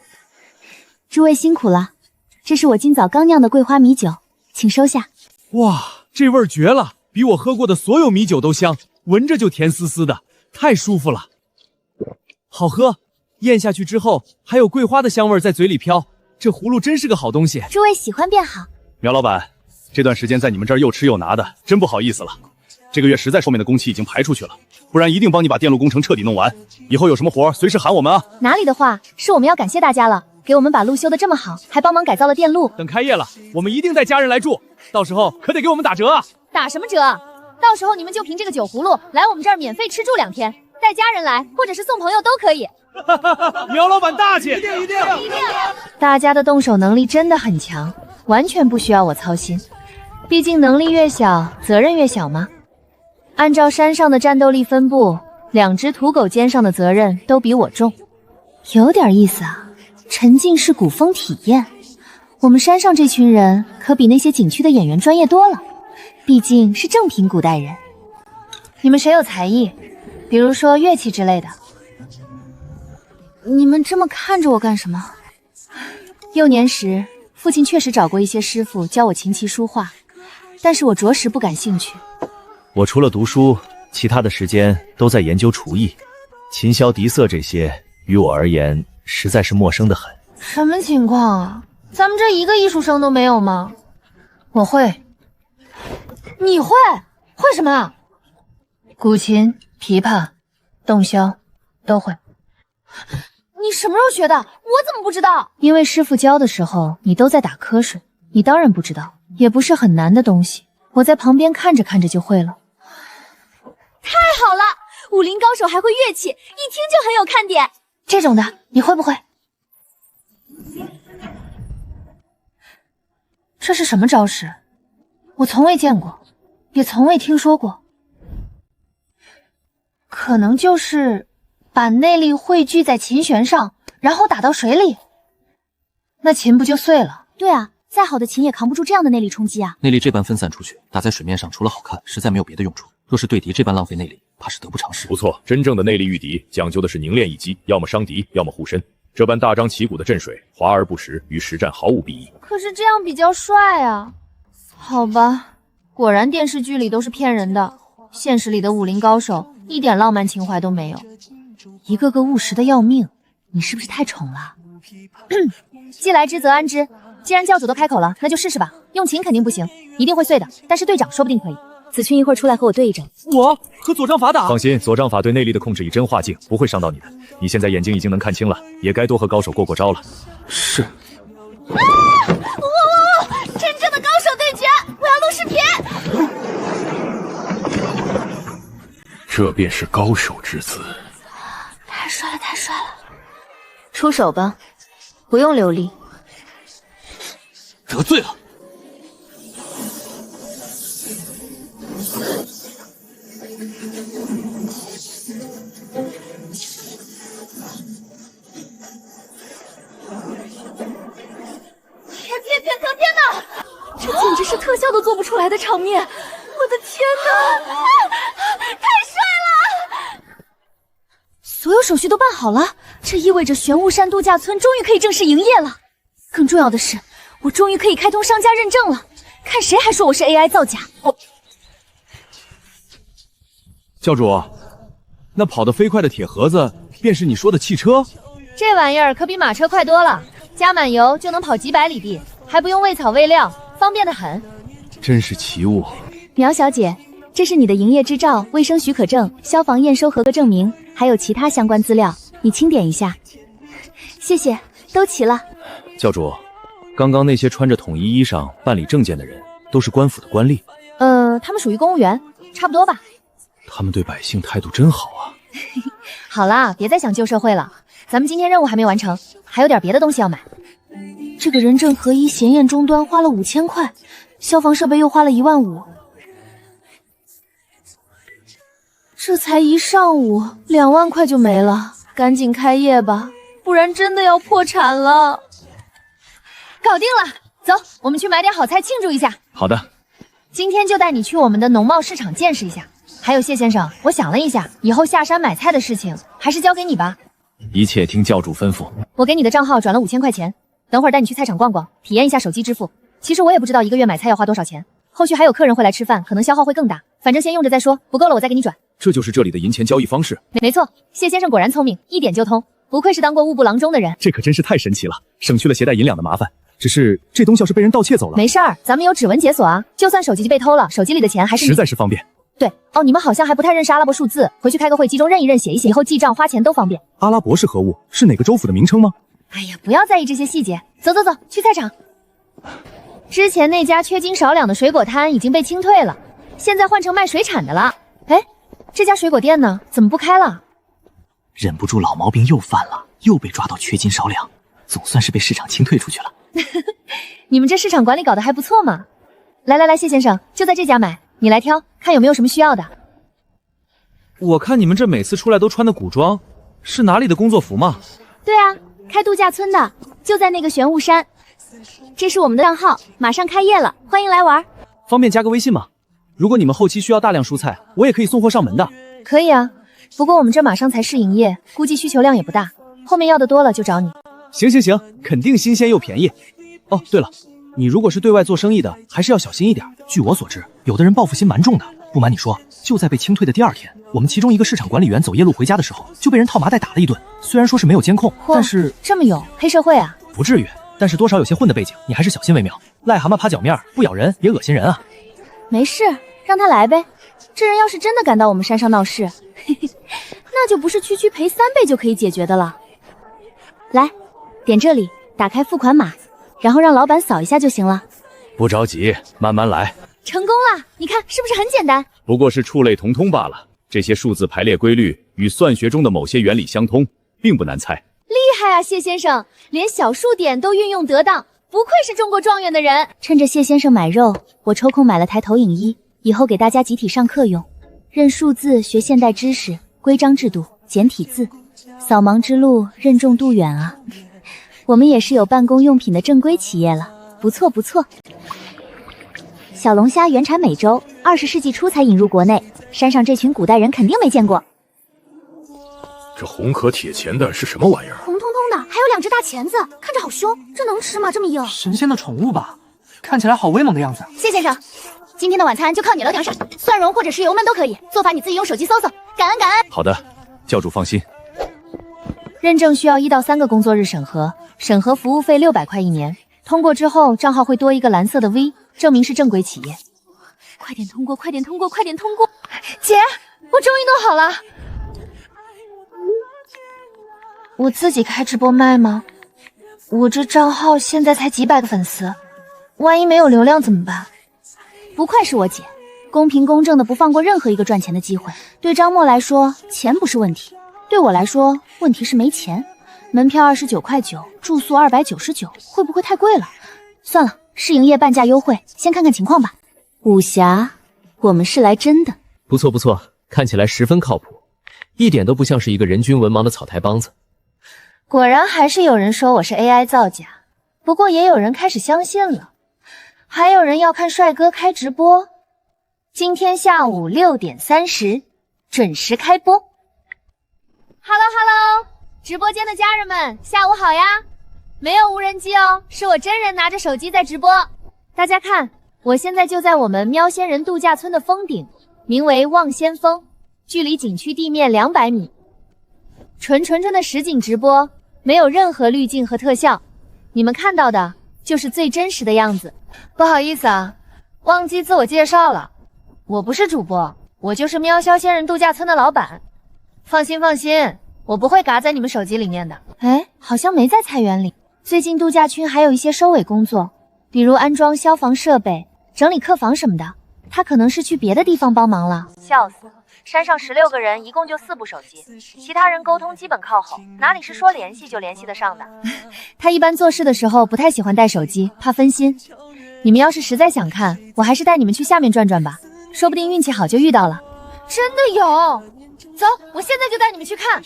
诸位辛苦了，这是我今早刚酿的桂花米酒，请收下。哇，这味儿绝了，比我喝过的所有米酒都香，闻着就甜丝丝的，太舒服了。好喝，咽下去之后还有桂花的香味在嘴里飘，这葫芦真是个好东西。诸位喜欢便好。苗老板，这段时间在你们这儿又吃又拿的，真不好意思了。这个月实在后面的工期已经排出去了，不然一定帮你把电路工程彻底弄完。以后有什么活随时喊我们啊。哪里的话，是我们要感谢大家了，给我们把路修得这么好，还帮忙改造了电路。等开业了，我们一定带家人来住，到时候可得给我们打折啊。打什么折？到时候你们就凭这个酒葫芦来我们这儿免费吃住2天，带家人来或者是送朋友都可以。苗老板大气，一定。大家的动手能力真的很强，完全不需要我操心，毕竟能力越小，责任越小嘛。按照山上的战斗力分布，2只土狗肩上的责任都比我重，有点意思啊。沉浸式古风体验，我们山上这群人可比那些景区的演员专业多了，毕竟是正品古代人。你们谁有才艺，比如说乐器之类的？你们这么看着我干什么？幼年时，父亲确实找过一些师傅教我琴棋书画，但是我着实不感兴趣。我除了读书，其他的时间都在研究厨艺，琴箫笛瑟这些于我而言实在是陌生的很。什么情况啊？咱们这一个艺术生都没有吗？我会。你会？会什么？古琴、琵琶、洞箫都会。你什么时候学的？我怎么不知道？因为师傅教的时候你都在打瞌睡，你当然不知道。也不是很难的东西，我在旁边看着看着就会了。太好了，武林高手还会乐器，一听就很有看点。这种的你会不会？这是什么招式？我从未见过，也从未听说过。可能就是把内力汇聚在琴弦上，然后打到水里，那琴不就碎了？对啊，再好的琴也扛不住这样的内力冲击啊。内力这般分散出去，打在水面上除了好看，实在没有别的用处。若是对敌这般浪费内力，怕是得不偿失。不错，真正的内力御敌讲究的是凝练一击，要么伤敌，要么护身。这般大张旗鼓的镇水，华而不实，与实战毫无裨益。可是这样比较帅啊。好吧，果然电视剧里都是骗人的，现实里的武林高手一点浪漫情怀都没有，一个个务实的要命。你是不是太宠了？既来之则安之，既然教主都开口了，那就试试吧。用琴肯定不行，一定会碎的，但是队长说不定可以。子勋一会儿出来和我对一整。我和左杖法打？放心，左杖法对内力的控制以真化境，不会伤到你的。你现在眼睛已经能看清了，也该多和高手过过招了。是。这便是高手之姿。太帅了，太帅了！出手吧，不用留力。得罪了。天哪！这简直是特效都做不出来的场面！我的天哪！太帅了！所有手续都办好了，这意味着玄雾山度假村终于可以正式营业了。更重要的是，我终于可以开通商家认证了。看谁还说我是 AI 造假！教主，那跑得飞快的铁盒子便是你说的汽车？这玩意儿可比马车快多了，加满油就能跑几百里地，还不用喂草喂料，方便得很。真是奇物。苗小姐，这是你的营业执照、卫生许可证、消防验收合格证明，还有其他相关资料，你清点一下。谢谢，都齐了。教主，刚刚那些穿着统一衣裳办理证件的人，都是官府的官吏？他们属于公务员，差不多吧。他们对百姓态度真好啊。好啦，别再想旧社会了，咱们今天任务还没完成，还有点别的东西要买。这个人证合一显眼终端花了5000块，消防设备又花了15000，这才一上午2万块就没了，赶紧开业吧，不然真的要破产了。搞定了，走，我们去买点好菜庆祝一下。好的，今天就带你去我们的农贸市场见识一下。还有谢先生，我想了一下，以后下山买菜的事情还是交给你吧。一切听教主吩咐。我给你的账号转了5000块钱，等会儿带你去菜场逛逛，体验一下手机支付。其实我也不知道1个月买菜要花多少钱，后续还有客人会来吃饭，可能消耗会更大。反正先用着再说，不够了我再给你转。这就是这里的银钱交易方式。没错，谢先生果然聪明，一点就通，不愧是当过务部郎中的人。这可真是太神奇了，省去了携带银两的麻烦。只是这东西要是被人盗窃走了，没事儿，咱们有指纹解锁啊，就算手机被偷了，手机里的钱还是你。实在是方便。对哦，你们好像还不太认识阿拉伯数字，回去开个会，集中认一认，写一写，以后记账花钱都方便。阿拉伯是何物？是哪个州府的名称吗？哎呀，不要在意这些细节，走走走，去菜场。之前那家缺斤少两的水果摊已经被清退了，现在换成卖水产的了。哎，这家水果店呢？怎么不开了？忍不住老毛病又犯了，又被抓到缺斤少两，总算是被市场清退出去了。你们这市场管理搞得还不错嘛。来来来，谢先生，就在这家买，你来挑，看有没有什么需要的。我看你们这每次出来都穿的古装，是哪里的工作服吗？对啊，开度假村的，就在那个玄雾山。这是我们的账号，马上开业了，欢迎来玩。方便加个微信吗？如果你们后期需要大量蔬菜，我也可以送货上门的。可以啊，不过我们这马上才试营业，估计需求量也不大，后面要的多了就找你。行行行，肯定新鲜又便宜。哦，对了，你如果是对外做生意的，还是要小心一点。据我所知，有的人报复心蛮重的。不瞒你说，就在被清退的第2天，我们其中一个市场管理员走夜路回家的时候，就被人套麻袋打了一顿。虽然说是没有监控，但是这么有黑社会啊？不至于，但是多少有些混的背景，你还是小心为妙。癞蛤蟆趴脚面，不咬人也恶心人啊。没事，让他来呗。这人要是真的敢到我们山上闹事，嘿嘿，那就不是区区赔3倍就可以解决的了。来，点这里，打开付款码，然后让老板扫一下就行了。不着急，慢慢来。成功了，你看是不是很简单？不过是触类同通罢了。这些数字排列规律与算学中的某些原理相通，并不难猜。厉害啊，谢先生，连小数点都运用得当，不愧是中国状元的人。趁着谢先生买肉，我抽空买了台投影仪，以后给大家集体上课用。认数字，学现代知识，规章制度，简体字，扫盲之路任重道远啊。我们也是有办公用品的正规企业了，不错不错。小龙虾原产美洲，20世纪初才引入国内，山上这群古代人肯定没见过。这红壳铁钳的是什么玩意儿？红彤彤的，还有2只大钳子，看着好凶，这能吃吗？这么硬？神仙的宠物吧，看起来好威猛的样子。谢先生，今天的晚餐就靠你了，调上蒜蓉或者是油焖都可以，做法你自己用手机搜搜。感恩感恩。好的，教主放心。认证需要1到3个工作日审核，审核服务费600块1年。通过之后，账号会多一个蓝色的 V， 证明是正规企业。快点通过，快点通过，快点通过！姐，我终于弄好了。我自己开直播卖吗？我这账号现在才几百个粉丝，万一没有流量怎么办？不愧是我姐，公平公正的不放过任何一个赚钱的机会。对张默来说，钱不是问题；对我来说，问题是没钱。门票29.9块，住宿299，会不会太贵了？算了，试营业半价优惠，先看看情况吧。武侠，我们是来真的。不错不错，看起来十分靠谱，一点都不像是一个人均文盲的草台帮子。果然还是有人说我是 AI 造假，不过也有人开始相信了。还有人要看帅哥开直播，今天下午6点30准时开播。Hello， 直播间的家人们，下午好呀！没有无人机哦，是我真人拿着手机在直播。大家看，我现在就在我们喵仙人度假村的峰顶，名为望仙峰，距离景区地面200米。纯的实景直播，没有任何滤镜和特效，你们看到的就是最真实的样子。不好意思啊，忘记自我介绍了，我不是主播，我就是喵萧仙人度假村的老板。放心，我不会嘎在你们手机里面的。哎，好像没在菜园里。最近度假区还有一些收尾工作，比如安装消防设备、整理客房什么的，他可能是去别的地方帮忙了。笑死！山上16个人，一共就4部手机，其他人沟通基本靠吼，哪里是说联系就联系得上的。他一般做事的时候不太喜欢带手机，怕分心。你们要是实在想看，我还是带你们去下面转转吧，说不定运气好就遇到了。真的有？走，我现在就带你们去看。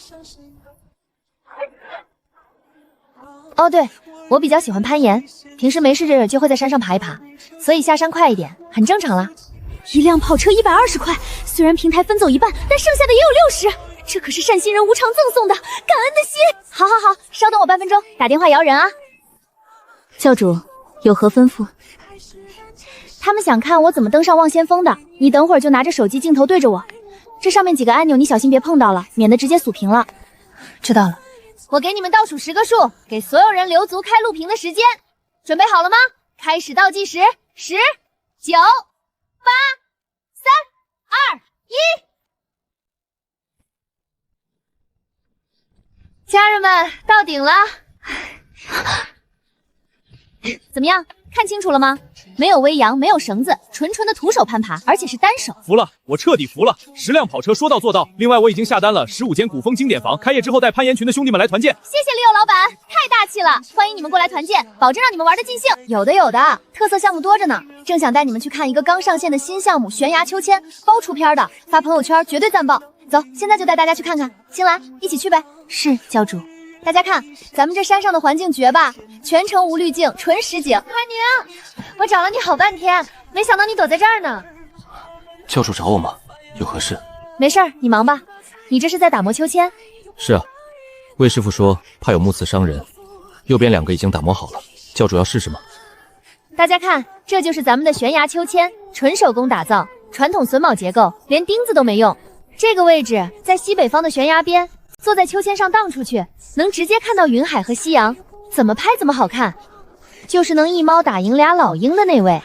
哦对，我比较喜欢攀岩，平时没事就会在山上爬一爬，所以下山快一点很正常啦。一辆跑车120块，虽然平台分走一半，但剩下的也有60，这可是善心人无偿赠送的，感恩的心。好，稍等我半分钟，打电话摇人啊。教主有何吩咐？他们想看我怎么登上望仙峰的，你等会儿就拿着手机镜头对着我，这上面几个按钮你小心别碰到了，免得直接锁屏了。知道了。我给你们倒数10个数，给所有人留足开录屏的时间。准备好了吗？开始倒计时，10、9、8、3、2、1。家人们，到顶了。怎么样？看清楚了吗？没有微扬，没有绳子，纯的徒手攀爬，而且是单手。服了，我彻底服了！10辆跑车说到做到。另外，我已经下单了15间古风经典房，开业之后带攀岩群的兄弟们来团建。谢谢利友老板，太大气了！欢迎你们过来团建，保证让你们玩得尽兴。有的，特色项目多着呢。正想带你们去看一个刚上线的新项目——悬崖秋千，包出片的，发朋友圈绝对赞爆。走，现在就带大家去看看。新来，一起去呗。是，教主。大家看，咱们这山上的环境绝吧？全程无滤镜，纯实景。安宁，我找了你好半天，没想到你躲在这儿呢。教主找我吗？有何事？没事儿，你忙吧。你这是在打磨秋千？是啊，魏师傅说怕有木刺伤人，右边2个已经打磨好了。教主要试试吗？大家看，这就是咱们的悬崖秋千，纯手工打造，传统榫卯结构，连钉子都没用。这个位置在西北方的悬崖边。坐在秋千上荡出去，能直接看到云海和夕阳，怎么拍怎么好看，就是能一猫打赢俩老鹰的那位。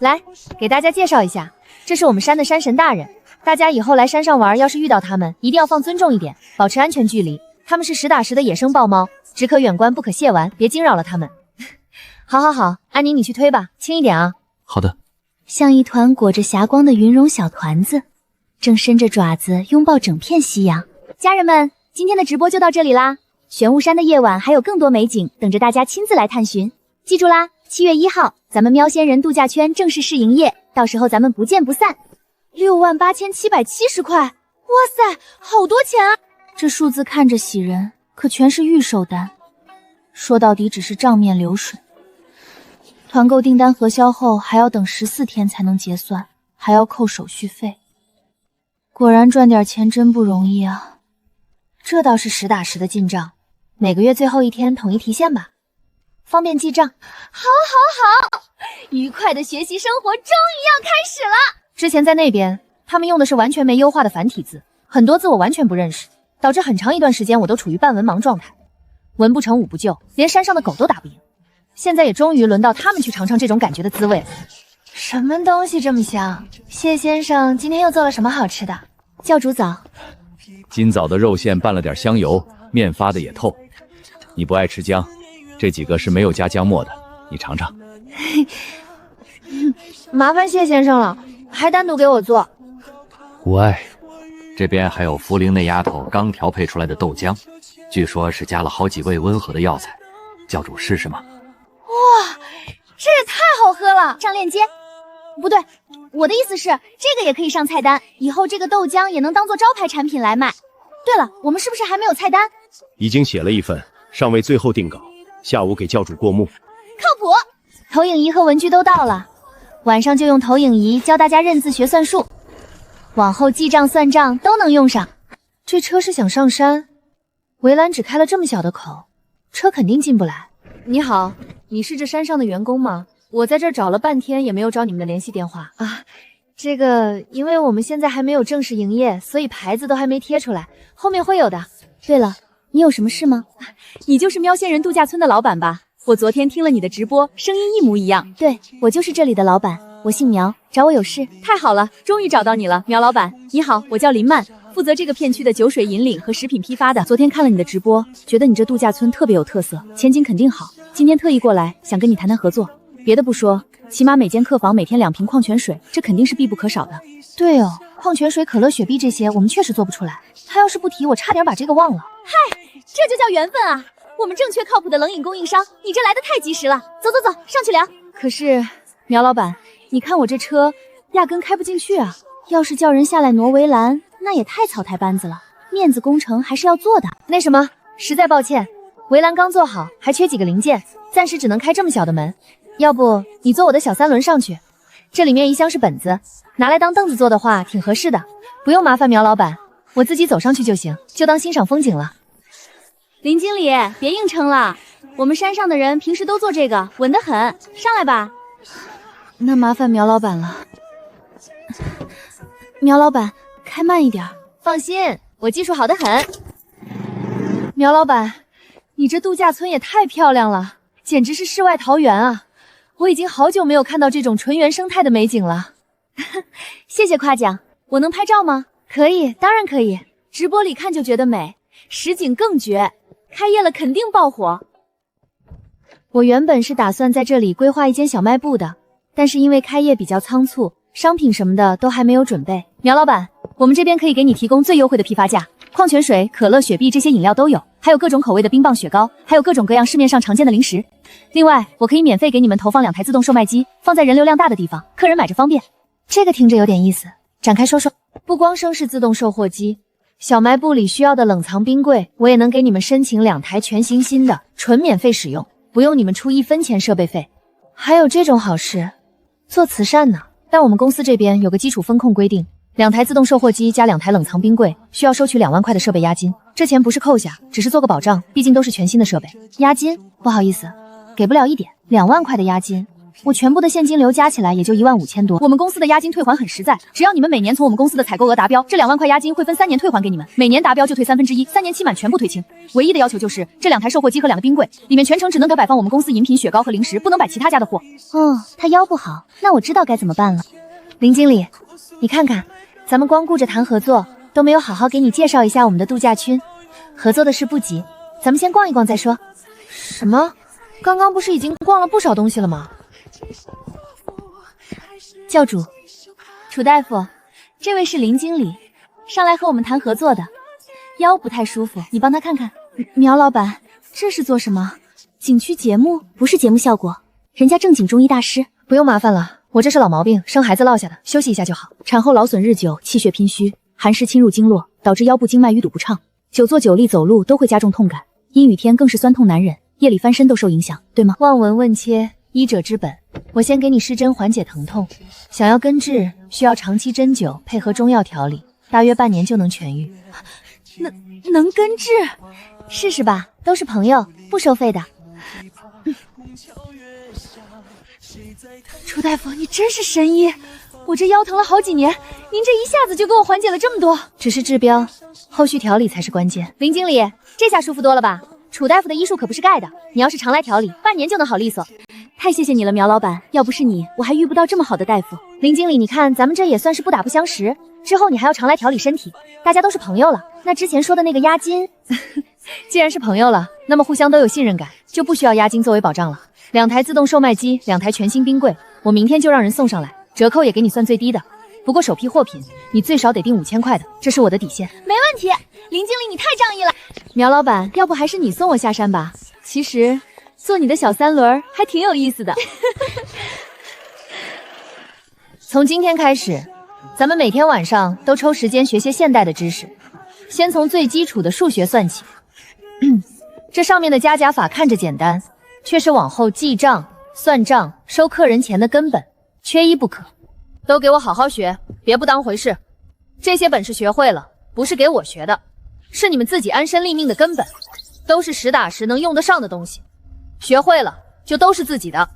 来，给大家介绍一下，这是我们山的山神大人，大家以后来山上玩，要是遇到他们，一定要放尊重一点，保持安全距离。他们是实打实的野生豹猫，只可远观不可亵玩，别惊扰了他们。好，安宁你去推吧，轻一点啊。好的。像一团裹着霞光的云绒小团子，正伸着爪子拥抱整片夕阳。家人们，今天的直播就到这里啦！玄武山的夜晚还有更多美景等着大家亲自来探寻。记住啦，7月1号，咱们喵仙人度假圈正式试营业，到时候咱们不见不散。68770块，哇塞，好多钱啊！这数字看着喜人，可全是预售单，说到底只是账面流水。团购订单核销后还要等14天才能结算，还要扣手续费。果然赚点钱真不容易啊。这倒是实打实的进账，每个月最后一天统一提现吧，方便记账。好，愉快的学习生活终于要开始了。之前在那边，他们用的是完全没优化的繁体字，很多字我完全不认识，导致很长一段时间我都处于半文盲状态，文不成武不就，连山上的狗都打不赢。现在也终于轮到他们去尝尝这种感觉的滋味了。什么东西这么香？谢先生今天又做了什么好吃的？教主早。今早的肉馅拌了点香油，面发的也透。你不爱吃姜，这几个是没有加姜末的，你尝尝。麻烦谢先生了。还单独给我做。无碍。这边还有茯苓那丫头刚调配出来的豆浆，据说是加了好几味温和的药材，教主试试吗？哇，这也太好喝了！上链接。不对，我的意思是这个也可以上菜单，以后这个豆浆也能当做招牌产品来卖。对了，我们是不是还没有菜单？已经写了一份，尚未最后定稿，下午给教主过目。靠谱。投影仪和文具都到了，晚上就用投影仪教大家认字学算术，往后记账算账都能用上。这车是想上山，围栏只开了这么小的口，车肯定进不来。你好，你是这山上的员工吗？我在这儿找了半天也没有找你们的联系电话啊。这个，因为我们现在还没有正式营业，所以牌子都还没贴出来，后面会有的。对了，你有什么事吗？你就是喵仙人度假村的老板吧？我昨天听了你的直播，声音一模一样。对，我就是这里的老板，我姓苗，找我有事。太好了，终于找到你了，苗老板。你好，我叫林曼，负责这个片区的酒水引领和食品批发的。昨天看了你的直播，觉得你这度假村特别有特色，前景肯定好。今天特意过来，想跟你谈谈合作。别的不说，起码每间客房每天2瓶矿泉水，这肯定是必不可少的。对哦，矿泉水、可乐、雪碧这些我们确实做不出来。他要是不提，我差点把这个忘了。嗨，这就叫缘分啊！我们正缺靠谱的冷饮供应商，你这来的太及时了。走走走，上去聊。可是，苗老板，你看我这车压根开不进去啊！要是叫人下来挪围栏，那也太草台班子了。面子工程还是要做的。那什么，实在抱歉，围栏刚做好，还缺几个零件，暂时只能开这么小的门。要不你坐我的小3轮上去，这里面一箱是本子，拿来当凳子坐的话挺合适的。不用麻烦苗老板，我自己走上去就行，就当欣赏风景了。林经理，别硬撑了，我们山上的人平时都做这个，稳得很，上来吧。那麻烦苗老板了。苗老板，开慢一点。放心，我技术好得很。苗老板，你这度假村也太漂亮了，简直是世外桃源啊！我已经好久没有看到这种纯原生态的美景了。谢谢夸奖，我能拍照吗？可以，当然可以。直播里看就觉得美，实景更绝，开业了肯定爆火。我原本是打算在这里规划一间小卖部的，但是因为开业比较仓促，商品什么的都还没有准备。苗老板，我们这边可以给你提供最优惠的批发价，矿泉水、可乐、雪碧这些饮料都有，还有各种口味的冰棒、雪糕，还有各种各样市面上常见的零食。另外，我可以免费给你们投放2台自动售卖机，放在人流量大的地方，客人买着方便。这个听着有点意思，展开说说。不光生是自动售货机，小卖部里需要的冷藏冰柜，我也能给你们申请2台全新新的，纯免费使用，不用你们出1分钱设备费。还有这种好事，做慈善呢。但我们公司这边有个基础风控规定，2台自动售货机加2台冷藏冰柜，需要收取2万块的设备押金。这钱不是扣下，只是做个保障，毕竟都是全新的设备。押金？不好意思，给不了1点。2万块的押金，我全部的现金流加起来也就15000多。我们公司的押金退还很实在，只要你们每年从我们公司的采购额达标，这2万块押金会分3年退还给你们，每年达标就退1/3，3年期满全部退清。唯一的要求就是这2台售货机和2个冰柜里面全程只能摆放我们公司饮品、雪糕和零食，不能摆其他家的货。哦，他腰不好，那我知道该怎么办了。林经理，你看看，咱们光顾着谈合作，都没有好好给你介绍一下我们的度假村。合作的事不急，咱们先逛一逛再说。什么？刚刚不是已经逛了不少东西了吗？教主，楚大夫，这位是林经理，上来和我们谈合作的，腰不太舒服，你帮他看看。苗老板，这是做什么？景区节目？不是节目效果，人家正经中医大师。不用麻烦了，我这是老毛病，生孩子落下的，休息一下就好。产后劳损日久，气血拼虚，寒湿侵入经络，导致腰部经脉淤堵不畅，久坐久立走路都会加重痛感，阴雨天更是酸痛难忍，夜里翻身都受影响，对吗？望闻问切，医者之本。我先给你施针缓解疼痛，想要根治，需要长期针灸配合中药调理，大约半年就能痊愈。能根治？试试吧，都是朋友，不收费的。楚大夫，你真是神医！我这腰疼了好几年，您这一下子就给我缓解了这么多。只是治标，后续调理才是关键。林经理，这下舒服多了吧？楚大夫的医术可不是盖的，你要是常来调理，半年就能好利索。太谢谢你了，苗老板，要不是你，我还遇不到这么好的大夫。林经理，你看咱们这也算是不打不相识，之后你还要常来调理身体，大家都是朋友了。那之前说的那个押金，既然是朋友了，那么互相都有信任感，就不需要押金作为保障了。2台自动售卖机，2台全新冰柜，我明天就让人送上来，折扣也给你算最低的。不过首批货品你最少得定5000块的，这是我的底线。没问题，林经理你太仗义了。苗老板，要不还是你送我下山吧？其实做你的小三轮还挺有意思的。从今天开始，咱们每天晚上都抽时间学些现代的知识，先从最基础的数学算起。这上面的加减法看着简单，却是往后记账、算账、收客人钱的根本，缺一不可。都给我好好学，别不当回事。这些本事学会了，不是给我学的，是你们自己安身立命的根本，都是实打实能用得上的东西。学会了就都是自己的。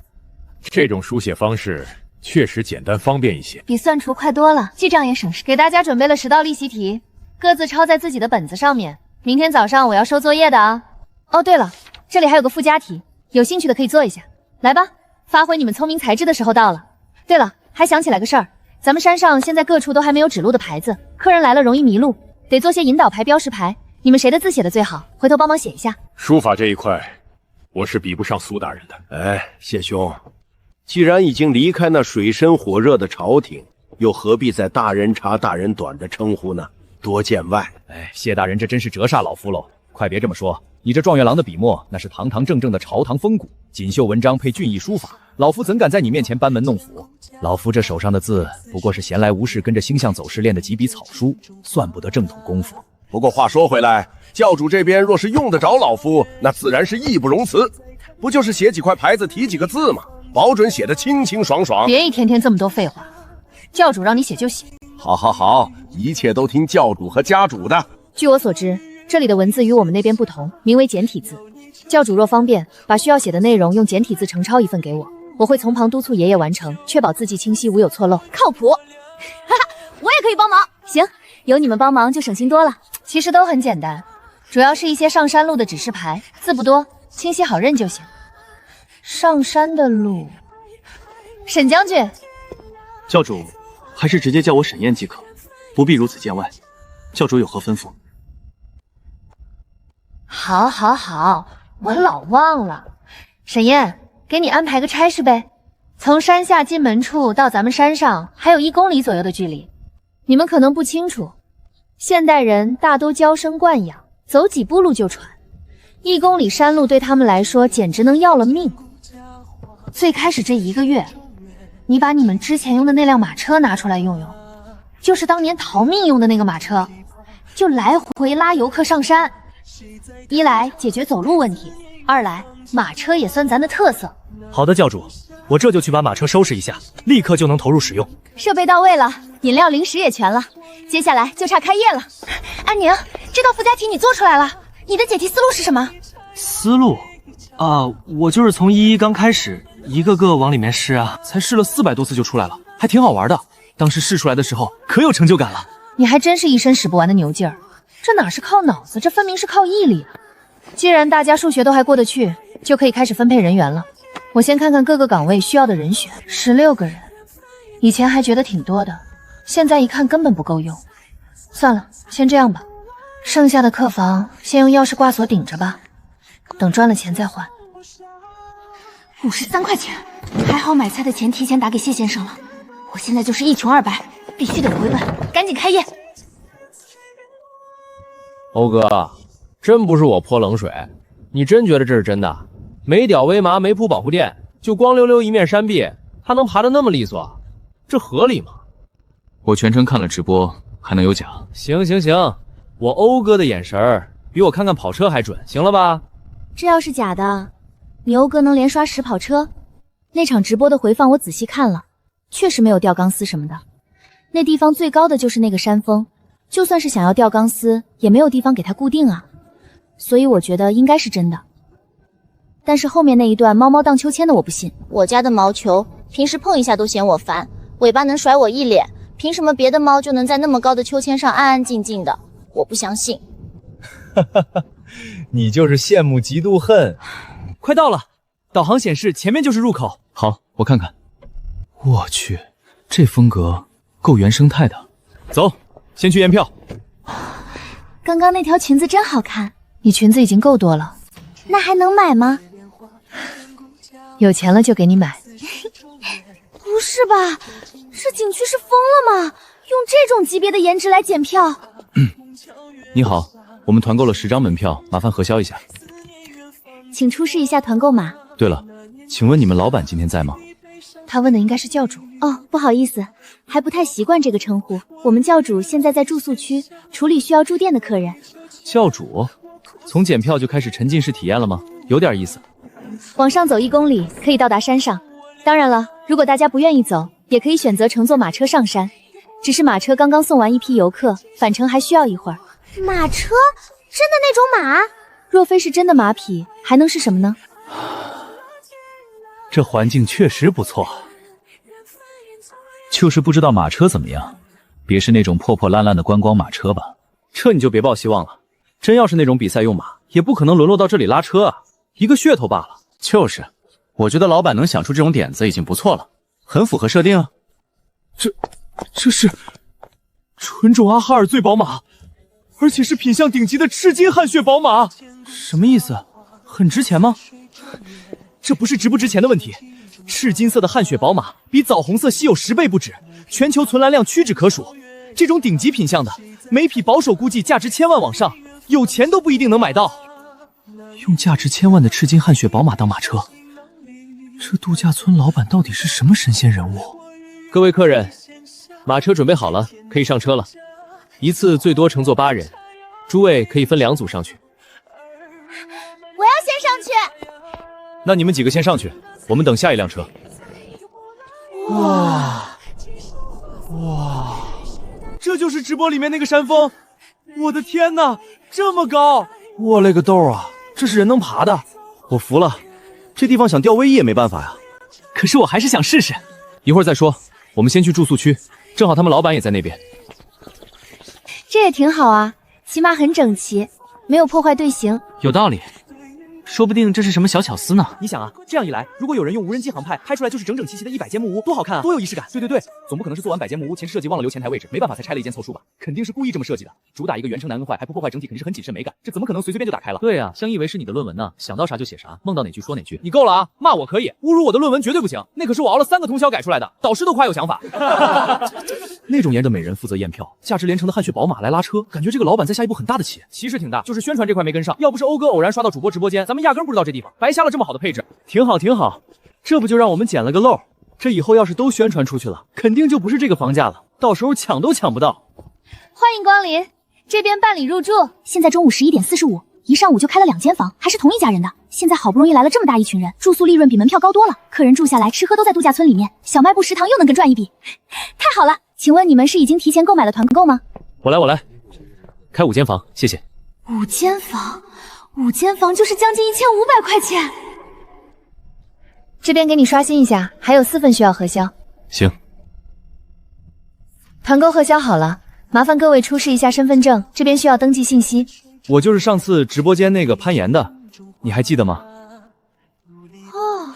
这种书写方式确实简单方便一些，比算图快多了，记账也省事。给大家准备了10道例习题，各自抄在自己的本子上面。明天早上我要收作业的啊。哦，对了，这里还有个附加题，有兴趣的可以做一下。来吧，发挥你们聪明才智的时候到了。对了，还想起来个事儿，咱们山上现在各处都还没有指路的牌子，客人来了容易迷路，得做些引导牌、标识牌。你们谁的字写的最好？回头帮忙写一下。书法这一块，我是比不上苏大人的。哎，谢兄，既然已经离开那水深火热的朝廷，又何必在大人长大人短的称呼呢？多见外。哎，谢大人这真是折煞老夫喽！快别这么说，你这状元郎的笔墨那是堂堂正正的朝堂风骨，锦绣文章配俊逸书法，老夫怎敢在你面前班门弄斧？老夫这手上的字不过是闲来无事跟着星象走势练的几笔草书，算不得正统功夫。不过话说回来，教主这边若是用得着老夫，那自然是义不容辞。不就是写几块牌子提几个字吗？保准写得清清爽爽。别一天天这么多废话，教主让你写就写。好好好，一切都听教主和家主的。据我所知，这里的文字与我们那边不同，名为简体字。教主若方便，把需要写的内容用简体字誊抄一份给我，我会从旁督促爷爷完成，确保字迹清晰，无有错漏。靠谱。哈哈，我也可以帮忙。行，有你们帮忙就省心多了。其实都很简单，主要是一些上山路的指示牌，字不多，清晰好认就行。上山的路，沈将军，教主还是直接叫我沈燕即可，不必如此见外。教主有何吩咐？好，好，好，我老忘了。沈燕，给你安排个差事呗。从山下进门处到咱们山上还有1公里左右的距离。你们可能不清楚，现代人大都娇生惯养，走几步路就喘，1公里山路对他们来说简直能要了命。最开始这1个月，你把你们之前用的那辆马车拿出来用用，就是当年逃命用的那个马车，就来回拉游客上山。一来解决走路问题，二来马车也算咱的特色。好的，教主，我这就去把马车收拾一下，立刻就能投入使用。设备到位了，饮料零食也全了，接下来就差开业了。安宁，这道附加题你做出来了，你的解题思路是什么？思路啊，我就是从一刚开始，一个个往里面试啊，才试了400多次就出来了，还挺好玩的。当时试出来的时候，可有成就感了。你还真是一身使不完的牛劲儿，这哪是靠脑子，这分明是靠毅力啊！既然大家数学都还过得去，就可以开始分配人员了。我先看看各个岗位需要的人选，16个人，以前还觉得挺多的，现在一看根本不够用。算了，先这样吧，剩下的客房先用钥匙挂锁顶着吧，等赚了钱再还。53块钱，还好买菜的钱提前打给谢先生了。我现在就是一穷二白，必须得回本，赶紧开业。欧哥，真不是我泼冷水，你真觉得这是真的？没屌威麻，没铺保护垫，就光溜溜一面山壁，他能爬得那么利索，这合理吗？我全程看了直播，还能有假？行行行，我欧哥的眼神儿比我看看跑车还准，行了吧？这要是假的，你欧哥能连刷10跑车？那场直播的回放我仔细看了，确实没有吊钢丝什么的。那地方最高的就是那个山峰，就算是想要吊钢丝，也没有地方给它固定啊。所以我觉得应该是真的。但是后面那一段猫猫荡秋千的我不信。我家的毛球平时碰一下都嫌我烦，尾巴能甩我一脸，凭什么别的猫就能在那么高的秋千上安安静静的？我不相信。你就是羡慕嫉妒恨。快到了，导航显示前面就是入口。好，我看看。我去，这风格够原生态的。走，先去验票。刚刚那条裙子真好看。你裙子已经够多了，那还能买吗？有钱了就给你买。不是吧？这景区是疯了吗？用这种级别的颜值来检票？你好，我们团购了10张门票，麻烦核销一下。请出示一下团购码。对了，请问你们老板今天在吗？他问的应该是教主。哦，不好意思，还不太习惯这个称呼。我们教主现在在住宿区处理需要住店的客人。教主？从检票就开始沉浸式体验了吗？有点意思。往上走1公里可以到达山上。当然了，如果大家不愿意走，也可以选择乘坐马车上山。只是马车刚刚送完一批游客，返程还需要一会儿。马车？真的那种马？若非是真的马匹，还能是什么呢？这环境确实不错，就是不知道马车怎么样，别是那种破破烂烂的观光马车吧？这你就别抱希望了，真要是那种比赛用马，也不可能沦落到这里拉车啊，一个噱头罢了。就是，我觉得老板能想出这种点子已经不错了，很符合设定啊。这是纯种阿哈尔醉宝马，而且是品相顶级的赤金汗血宝马。什么意思？很值钱吗？这不是值不值钱的问题，赤金色的汗血宝马比枣红色稀有10倍不止，全球存栏量屈指可数。这种顶级品相的，每匹保守估计价值1000万往上，有钱都不一定能买到。用价值1000万的赤金汗血宝马当马车，这度假村老板到底是什么神仙人物？各位客人，马车准备好了，可以上车了。一次最多乘坐8人，诸位可以分2组上去。我要先上去。那你们几个先上去，我们等下一辆车。哇，这就是直播里面那个山峰！我的天哪，这么高！我勒个豆啊，这是人能爬的！我服了，这地方想吊威也没办法呀。可是我还是想试试。一会儿再说，我们先去住宿区，正好他们老板也在那边。这也挺好啊，起码很整齐，没有破坏队形。有道理。说不定这是什么小巧思呢？你想啊，这样一来，如果有人用无人机航拍拍出来就是整整齐齐的100间木屋，多好看啊，多有仪式感！对，总不可能是做完100间木屋前设计忘了留前台位置，没办法才拆了一间凑数吧？肯定是故意这么设计的，主打一个原城难摁坏，还不破坏整体，肯定是很谨慎美感。这怎么可能随便就打开了？对啊，相以为是你的论文呢，想到啥就写啥，梦到哪句说哪句。你够了啊！骂我可以，侮辱我的论文绝对不行，那可是我熬了3个通宵改出来的，导师都夸有想法。那种颜值的美人负责验票，价值连城的汗血宝马来拉车，感觉这个老板在下一步很大的棋，其实挺大，就是宣传这块没跟上。要不是欧哥偶然刷到主播直播间，咱们压根不知道这地方。白瞎了这么好的配置。挺好，这不就让我们捡了个漏？这以后要是都宣传出去了，肯定就不是这个房价了，到时候抢都抢不到。欢迎光临，这边办理入住。现在中午11点45，一上午就开了2间房，还是同一家人的。现在好不容易来了这么大一群人，住宿利润比门票高多了，客人住下来吃喝都在度假村里面，小卖部食堂又能跟赚一笔，太好了！请问你们是已经提前购买了团购吗？我来，开5间房，谢谢。5间房就是将近1500块钱。这边给你刷新一下，还有4份需要核销。行。团购核销好了，麻烦各位出示一下身份证，这边需要登记信息。我就是上次直播间那个攀岩的，你还记得吗？哦，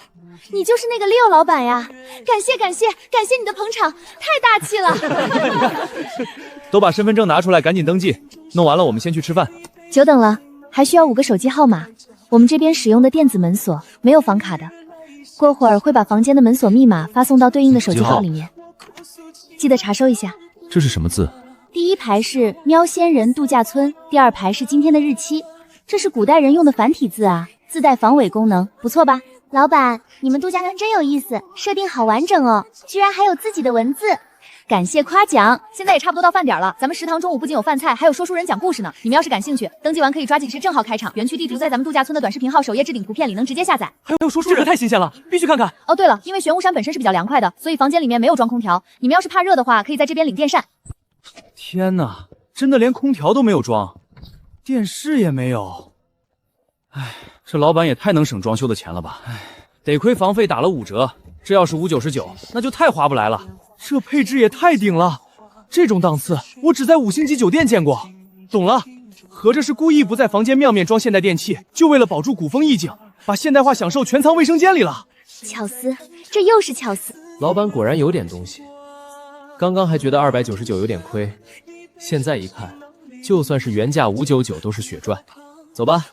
你就是那个 Leo 老板呀！感谢你的捧场，太大气了。都把身份证拿出来，赶紧登记，弄完了我们先去吃饭。久等了，还需要5个手机号码。我们这边使用的电子门锁没有房卡的，过会儿会把房间的门锁密码发送到对应的手机号里面，记得查收一下。这是什么字？第1排是喵仙人度假村，第2排是今天的日期。这是古代人用的繁体字啊，自带防伪功能，不错吧？老板，你们度假村真有意思，设定好完整哦，居然还有自己的文字。感谢夸奖。现在也差不多到饭点了，咱们食堂中午不仅有饭菜，还有说书人讲故事呢。你们要是感兴趣，登记完可以抓紧时正好开场。园区地图在咱们度假村的短视频号首页置顶图片里能直接下载。还有说书人，这个太新鲜了，必须看看。哦，对了，因为玄武山本身是比较凉快的，所以房间里面没有装空调。你们要是怕热的话，可以在这边领电扇。天哪，真的连空调都没有装，电视也没有。唉，这老板也太能省装修的钱了吧？唉，得亏房费打了5折，这要是599，那就太划不来了。这配置也太顶了，这种档次我只在5星级酒店见过。懂了，合着是故意不在房间面装现代电器，就为了保住古风意境，把现代化享受全藏卫生间里了。巧思，这又是巧思。老板果然有点东西，刚刚还觉得299有点亏，现在一看，就算是原价599都是血赚。走吧，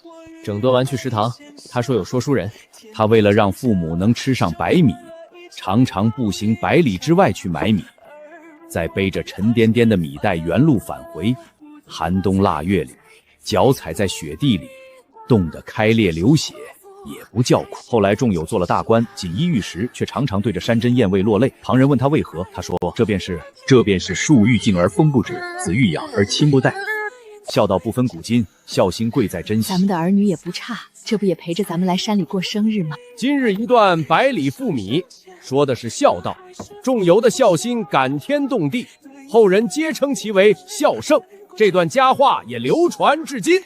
整顿完去食堂。他说有说书人，他为了让父母能吃上白米，常常步行100里之外去买米，再背着沉甸甸的米袋原路返回。寒冬腊月里，脚踩在雪地里，冻得开裂流血，也不叫苦。后来仲有做了大官，锦衣玉食，却常常对着山珍燕味落泪。旁人问他为何，他说：“这便是树欲静而风不止，子欲养而亲不待。孝道不分古今，孝心贵在珍惜。”咱们的儿女也不差，这不也陪着咱们来山里过生日吗？今日一段百里赴米，说的是孝道，仲由的孝心感天动地，后人皆称其为孝圣。这段佳话也流传至今。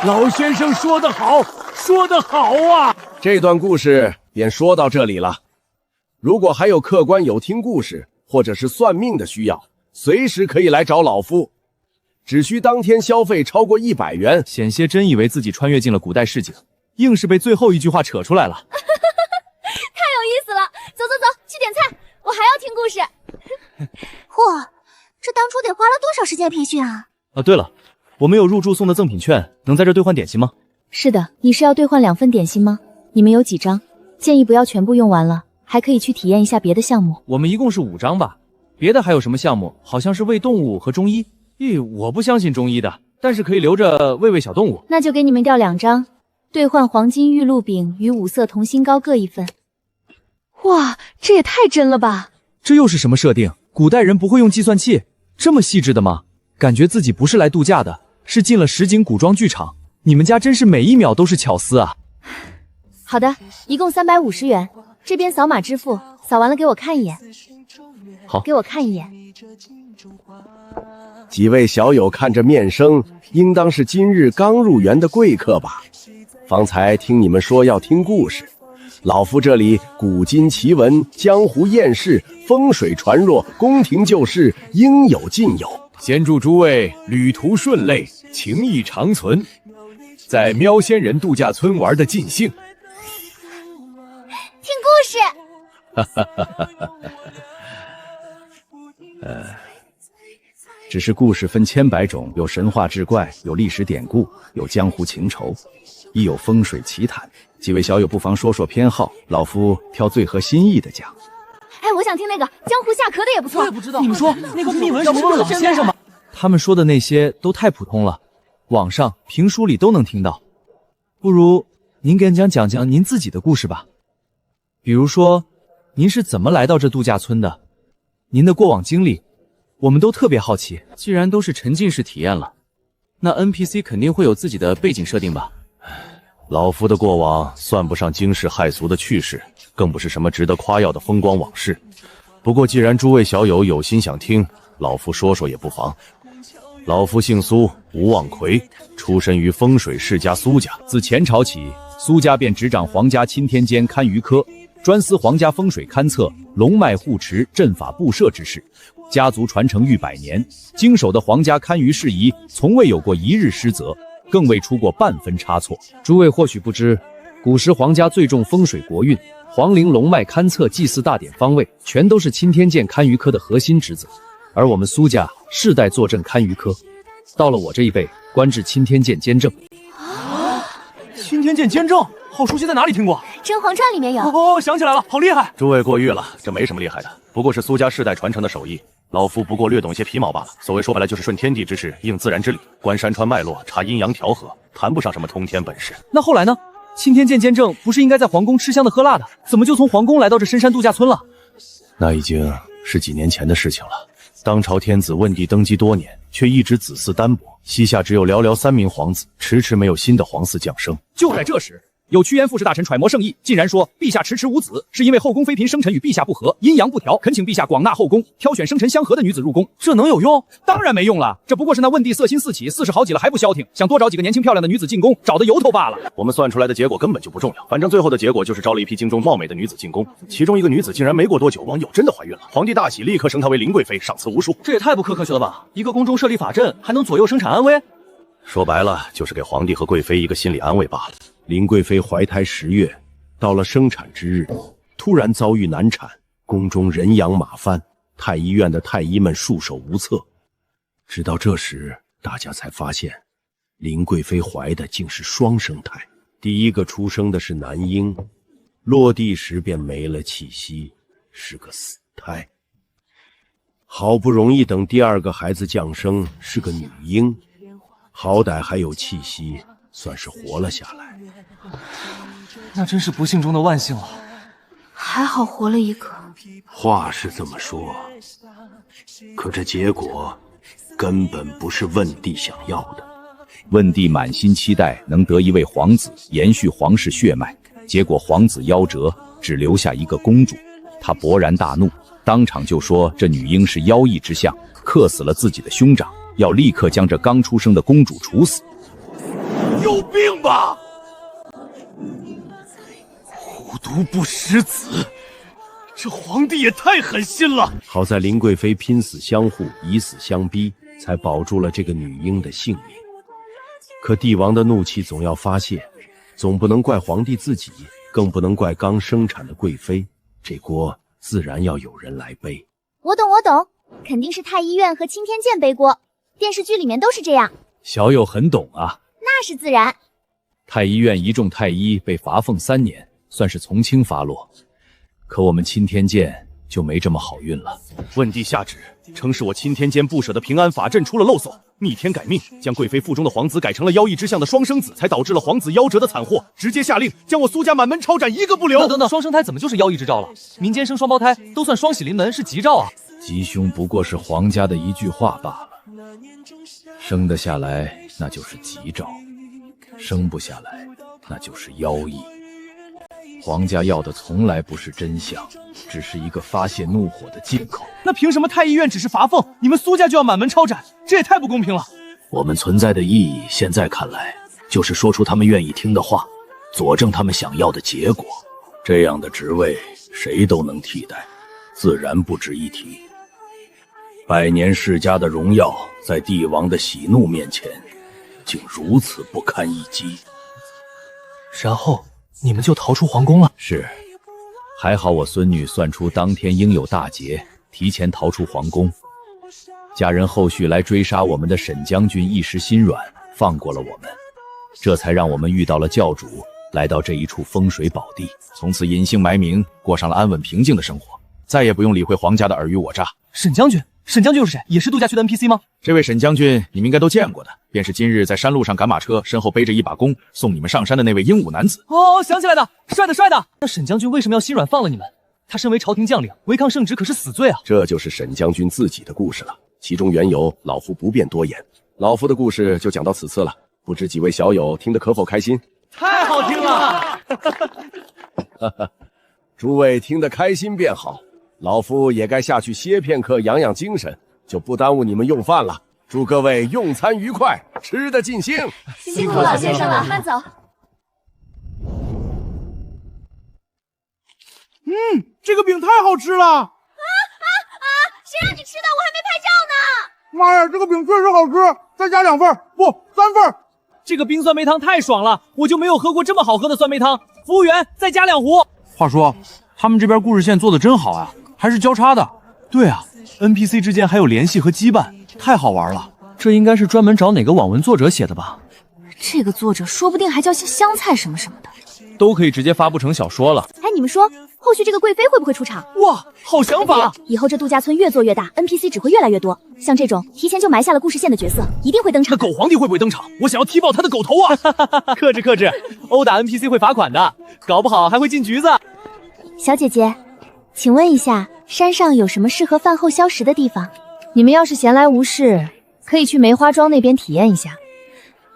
老先生说得好，说得好啊！这段故事便说到这里了。如果还有客官有听故事或者是算命的需要，随时可以来找老夫，只需当天消费超过100元。险些真以为自己穿越进了古代市井，硬是被最后一句话扯出来了。太有意思了！走走走，去点菜，我还要听故事。嚯，这当初得花了多少时间培训啊？对了，我们有入住送的赠品券，能在这兑换点心吗？是的，你是要兑换2份点心吗？你们有几张？建议不要全部用完了，还可以去体验一下别的项目。我们一共是5张吧，别的还有什么项目？好像是喂动物和中医。我不相信中医的，但是可以留着喂小动物。那就给你们调2张，兑换黄金玉露饼与5色同心糕各1份。哇，这也太真了吧！这又是什么设定？古代人不会用计算器？这么细致的吗？感觉自己不是来度假的，是进了实景古装剧场。你们家真是每1秒都是巧思啊！好的，一共350元，这边扫码支付，扫完了给我看一眼。好，给我看一眼。几位小友看着面生，应当是今日刚入园的贵客吧？方才听你们说要听故事，老夫这里古今奇闻、江湖轶事、风水传说、宫廷旧事，应有尽有。先祝诸位旅途顺lợi，情谊长存，在喵仙人度假村玩的尽兴。听故事。只是故事分千百种，有神话志怪，有历史典故，有江湖情仇，亦有风水奇谈。几位小友不妨说说偏好，老夫挑最合心意的讲。哎，我想听那个江湖下壳的也不错。我也不知道，你们说那个秘闻是不是老先生吗？他们说的那些都太普通了，网上评书里都能听到。不如您给讲讲您自己的故事吧，比如说您是怎么来到这度假村的，您的过往经历，我们都特别好奇。既然都是沉浸式体验了，那 NPC 肯定会有自己的背景设定吧？老夫的过往算不上惊世骇俗的趣事，更不是什么值得夸耀的风光往事。不过既然诸位小友有心想听，老夫说说也不妨。老夫姓苏，吴望奎，出身于风水世家苏家。自前朝起，苏家便执掌皇家钦天监堪舆科，专司皇家风水勘测、龙脉护持、阵法布设之事。家族传承逾100年，经手的皇家堪舆事宜，从未有过一日失责，更未出过半分差错。诸位或许不知，古时皇家最重风水国运，皇陵龙脉勘测、祭祀大典方位，全都是钦天监堪舆科的核心职责。而我们苏家世代坐镇堪舆科，到了我这一辈，官至钦天监监正。钦天监监正，好熟悉，在哪里听过？《甄嬛传》里面有。哦，想起来了，好厉害！诸位过誉了，这没什么厉害的，不过是苏家世代传承的手艺。老夫不过略懂些皮毛罢了。所谓说白了，就是顺天地之势，应自然之理，观山川脉络，察阴阳调和，谈不上什么通天本事。那后来呢？钦天监监正不是应该在皇宫吃香的喝辣的，怎么就从皇宫来到这深山度假村了？那已经是几年前的事情了。当朝天子问帝登基多年，却一直子嗣单薄，膝下只有寥寥3名皇子，迟迟没有新的皇嗣降生。就在这时，有趋炎附势大臣揣摩圣意，竟然说陛下迟迟无子，是因为后宫妃嫔生辰与陛下不合，阴阳不调，恳请陛下广纳后宫，挑选生辰相合的女子入宫。这能有用？当然没用了，这不过是那问帝色心四起，40好几了还不消停，想多找几个年轻漂亮的女子进宫，找的由头罢了。我们算出来的结果根本就不重要，反正最后的结果就是招了一批京中貌美的女子进宫，其中一个女子竟然没过多久，网友真的怀孕了。皇帝大喜，立刻升她为林贵妃，赏赐无数。这也太不科学了吧！一个宫中设立法阵，还能左右生产安危？说白了，就是给皇帝和贵妃一个心理安慰罢了。林贵妃怀胎10月，到了生产之日，突然遭遇难产，宫中人仰马翻，太医院的太医们束手无策。直到这时，大家才发现，林贵妃怀的竟是双生胎。第一个出生的是男婴，落地时便没了气息，是个死胎。好不容易等第二个孩子降生，是个女婴，好歹还有气息，算是活了下来。那真是不幸中的万幸了。还好活了一个。话是这么说，可这结果根本不是问帝想要的。问帝满心期待能得一位皇子，延续皇室血脉，结果皇子夭折，只留下一个公主。他勃然大怒，当场就说这女婴是妖异之相，克死了自己的兄长，要立刻将这刚出生的公主处死。有病吧！虎毒不食子，这皇帝也太狠心了。好在林贵妃拼死相护，以死相逼，才保住了这个女婴的性命。可帝王的怒气总要发泄，总不能怪皇帝自己，更不能怪刚生产的贵妃，这锅自然要有人来背。我懂，肯定是太医院和青天剑背锅，电视剧里面都是这样。小友很懂啊。那是自然。太医院一众太医被罚俸3年，算是从轻发落。可我们青天剑就没这么好运了。问帝下旨，称是我青天监不舍的平安法阵出了漏叟，逆天改命，将贵妃腹中的皇子改成了妖异之相的双生子，才导致了皇子夭折的惨祸。直接下令将我苏家满门抄斩，一个不留。等，双生胎怎么就是妖异之兆了？民间生双胞胎都算双喜临门，是吉兆啊。吉凶不过是皇家的一句话罢了。生得下来那就是吉兆，生不下来那就是妖异。皇家要的从来不是真相，只是一个发泄怒火的借口。那凭什么太医院只是罚俸，你们苏家就要满门抄斩？这也太不公平了。我们存在的意义，现在看来就是说出他们愿意听的话，佐证他们想要的结果。这样的职位谁都能替代，自然不值一提。百年世家的荣耀，在帝王的喜怒面前，竟如此不堪一击。然后你们就逃出皇宫了？是，还好我孙女算出当天应有大劫，提前逃出皇宫。家人后续来追杀我们的沈将军一时心软，放过了我们，这才让我们遇到了教主，来到这一处风水宝地，从此隐姓埋名，过上了安稳平静的生活，再也不用理会皇家的尔虞我诈。沈将军又是谁？也是度假区的 NPC 吗？这位沈将军你们应该都见过的，便是今日在山路上赶马车，身后背着一把弓送你们上山的那位英武男子。哦，想起来的，帅的。那沈将军为什么要心软放了你们？他身为朝廷将领，违抗圣旨可是死罪啊。这就是沈将军自己的故事了，其中缘由老夫不便多言。老夫的故事就讲到此次了，不知几位小友听得可否开心？太好听了。诸位听得开心便好，老夫也该下去歇片刻，养养精神，就不耽误你们用饭了。祝各位用餐愉快，吃得尽兴。辛苦老先生了，慢走。这个饼太好吃了！谁让你吃的？我还没拍照呢。妈呀，这个饼确实好吃，再加2份，不3份。这个冰酸梅汤太爽了，我就没有喝过这么好喝的酸梅汤。服务员，再加2壶。话说，他们这边故事线做的真好啊，还是交叉的。对啊 ，NPC 之间还有联系和羁绊，太好玩了。这应该是专门找哪个网文作者写的吧？这个作者说不定还叫香菜什么什么的，都可以直接发布成小说了。哎，你们说后续这个贵妃会不会出场？哇，好想法！以后这度假村越做越大 ，NPC 只会越来越多。像这种提前就埋下了故事线的角色，一定会登场。那狗皇帝会不会登场？我想要踢爆他的狗头啊！克制，殴打 NPC 会罚款的，搞不好还会进局子。小姐姐，请问一下，山上有什么适合饭后消食的地方？你们要是闲来无事，可以去梅花庄那边体验一下。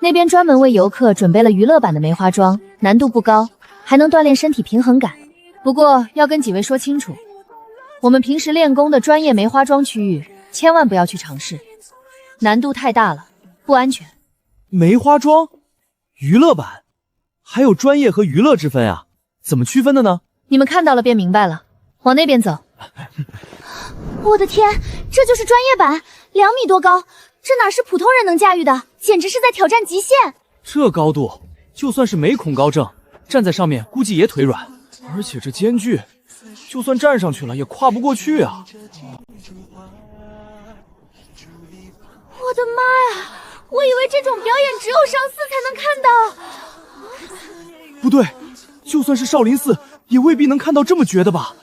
那边专门为游客准备了娱乐版的梅花桩，难度不高，还能锻炼身体平衡感。不过要跟几位说清楚，我们平时练功的专业梅花桩区域，千万不要去尝试，难度太大了，不安全。梅花桩、娱乐版，还有专业和娱乐之分啊？怎么区分的呢？你们看到了便明白了，往那边走。我的天，这就是专业版，2米多高，这哪是普通人能驾驭的，简直是在挑战极限。这高度，就算是没恐高症，站在上面估计也腿软。而且这间距，就算站上去了也跨不过去啊！我的妈呀！我以为这种表演只有上4才能看到。不对，就算是少林寺也未必能看到这么绝的吧？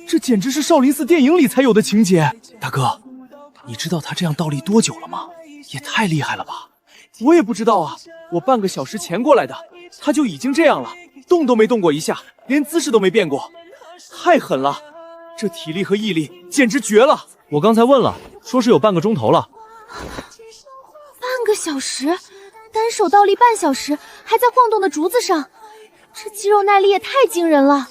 这简直是少林寺电影里才有的情节。大哥，你知道他这样倒立多久了吗？也太厉害了吧！我也不知道啊，我半个小时前过来的，他就已经这样了，动都没动过一下，连姿势都没变过，太狠了！这体力和毅力简直绝了。我刚才问了，说是有半个钟头了。半个小时，单手倒立半小时，还在晃动的竹子上，这肌肉耐力也太惊人了。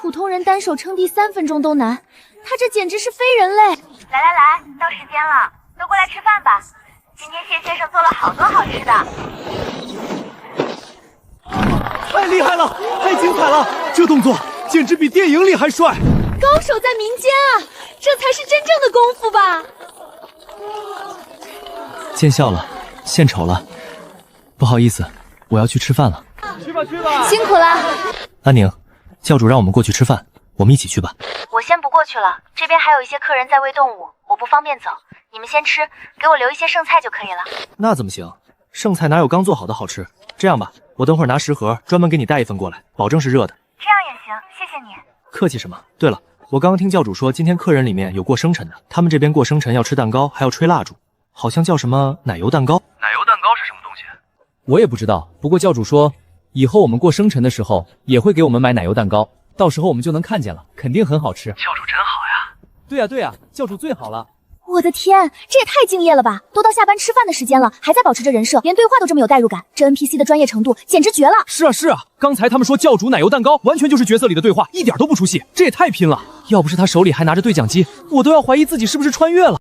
普通人单手撑地3分钟都难，他这简直是非人类。来来来，到时间了，都过来吃饭吧。今天谢先生做了好多好吃的。太厉害了，太精彩了！这动作简直比电影里还帅。高手在民间啊，这才是真正的功夫吧。见笑了，献丑了，不好意思，我要去吃饭了。去吧去吧，辛苦了。安宁，教主让我们过去吃饭，我们一起去吧。我先不过去了，这边还有一些客人在喂动物，我不方便走。你们先吃，给我留一些剩菜就可以了。那怎么行？剩菜哪有刚做好的好吃？这样吧，我等会儿拿食盒专门给你带一份过来，保证是热的。这样也行，谢谢你。客气什么？对了，我刚刚听教主说，今天客人里面有过生辰的，他们这边过生辰要吃蛋糕，还要吹蜡烛，好像叫什么奶油蛋糕。奶油蛋糕是什么东西？我也不知道，不过教主说，以后我们过生辰的时候也会给我们买奶油蛋糕，到时候我们就能看见了，肯定很好吃。教主真好呀！对呀对呀，教主最好了。我的天，这也太敬业了吧！都到下班吃饭的时间了，还在保持着人设，连对话都这么有代入感，这 NPC 的专业程度简直绝了！是啊是啊，刚才他们说教主奶油蛋糕完全就是角色里的对话，一点都不出戏，这也太拼了！要不是他手里还拿着对讲机，我都要怀疑自己是不是穿越了。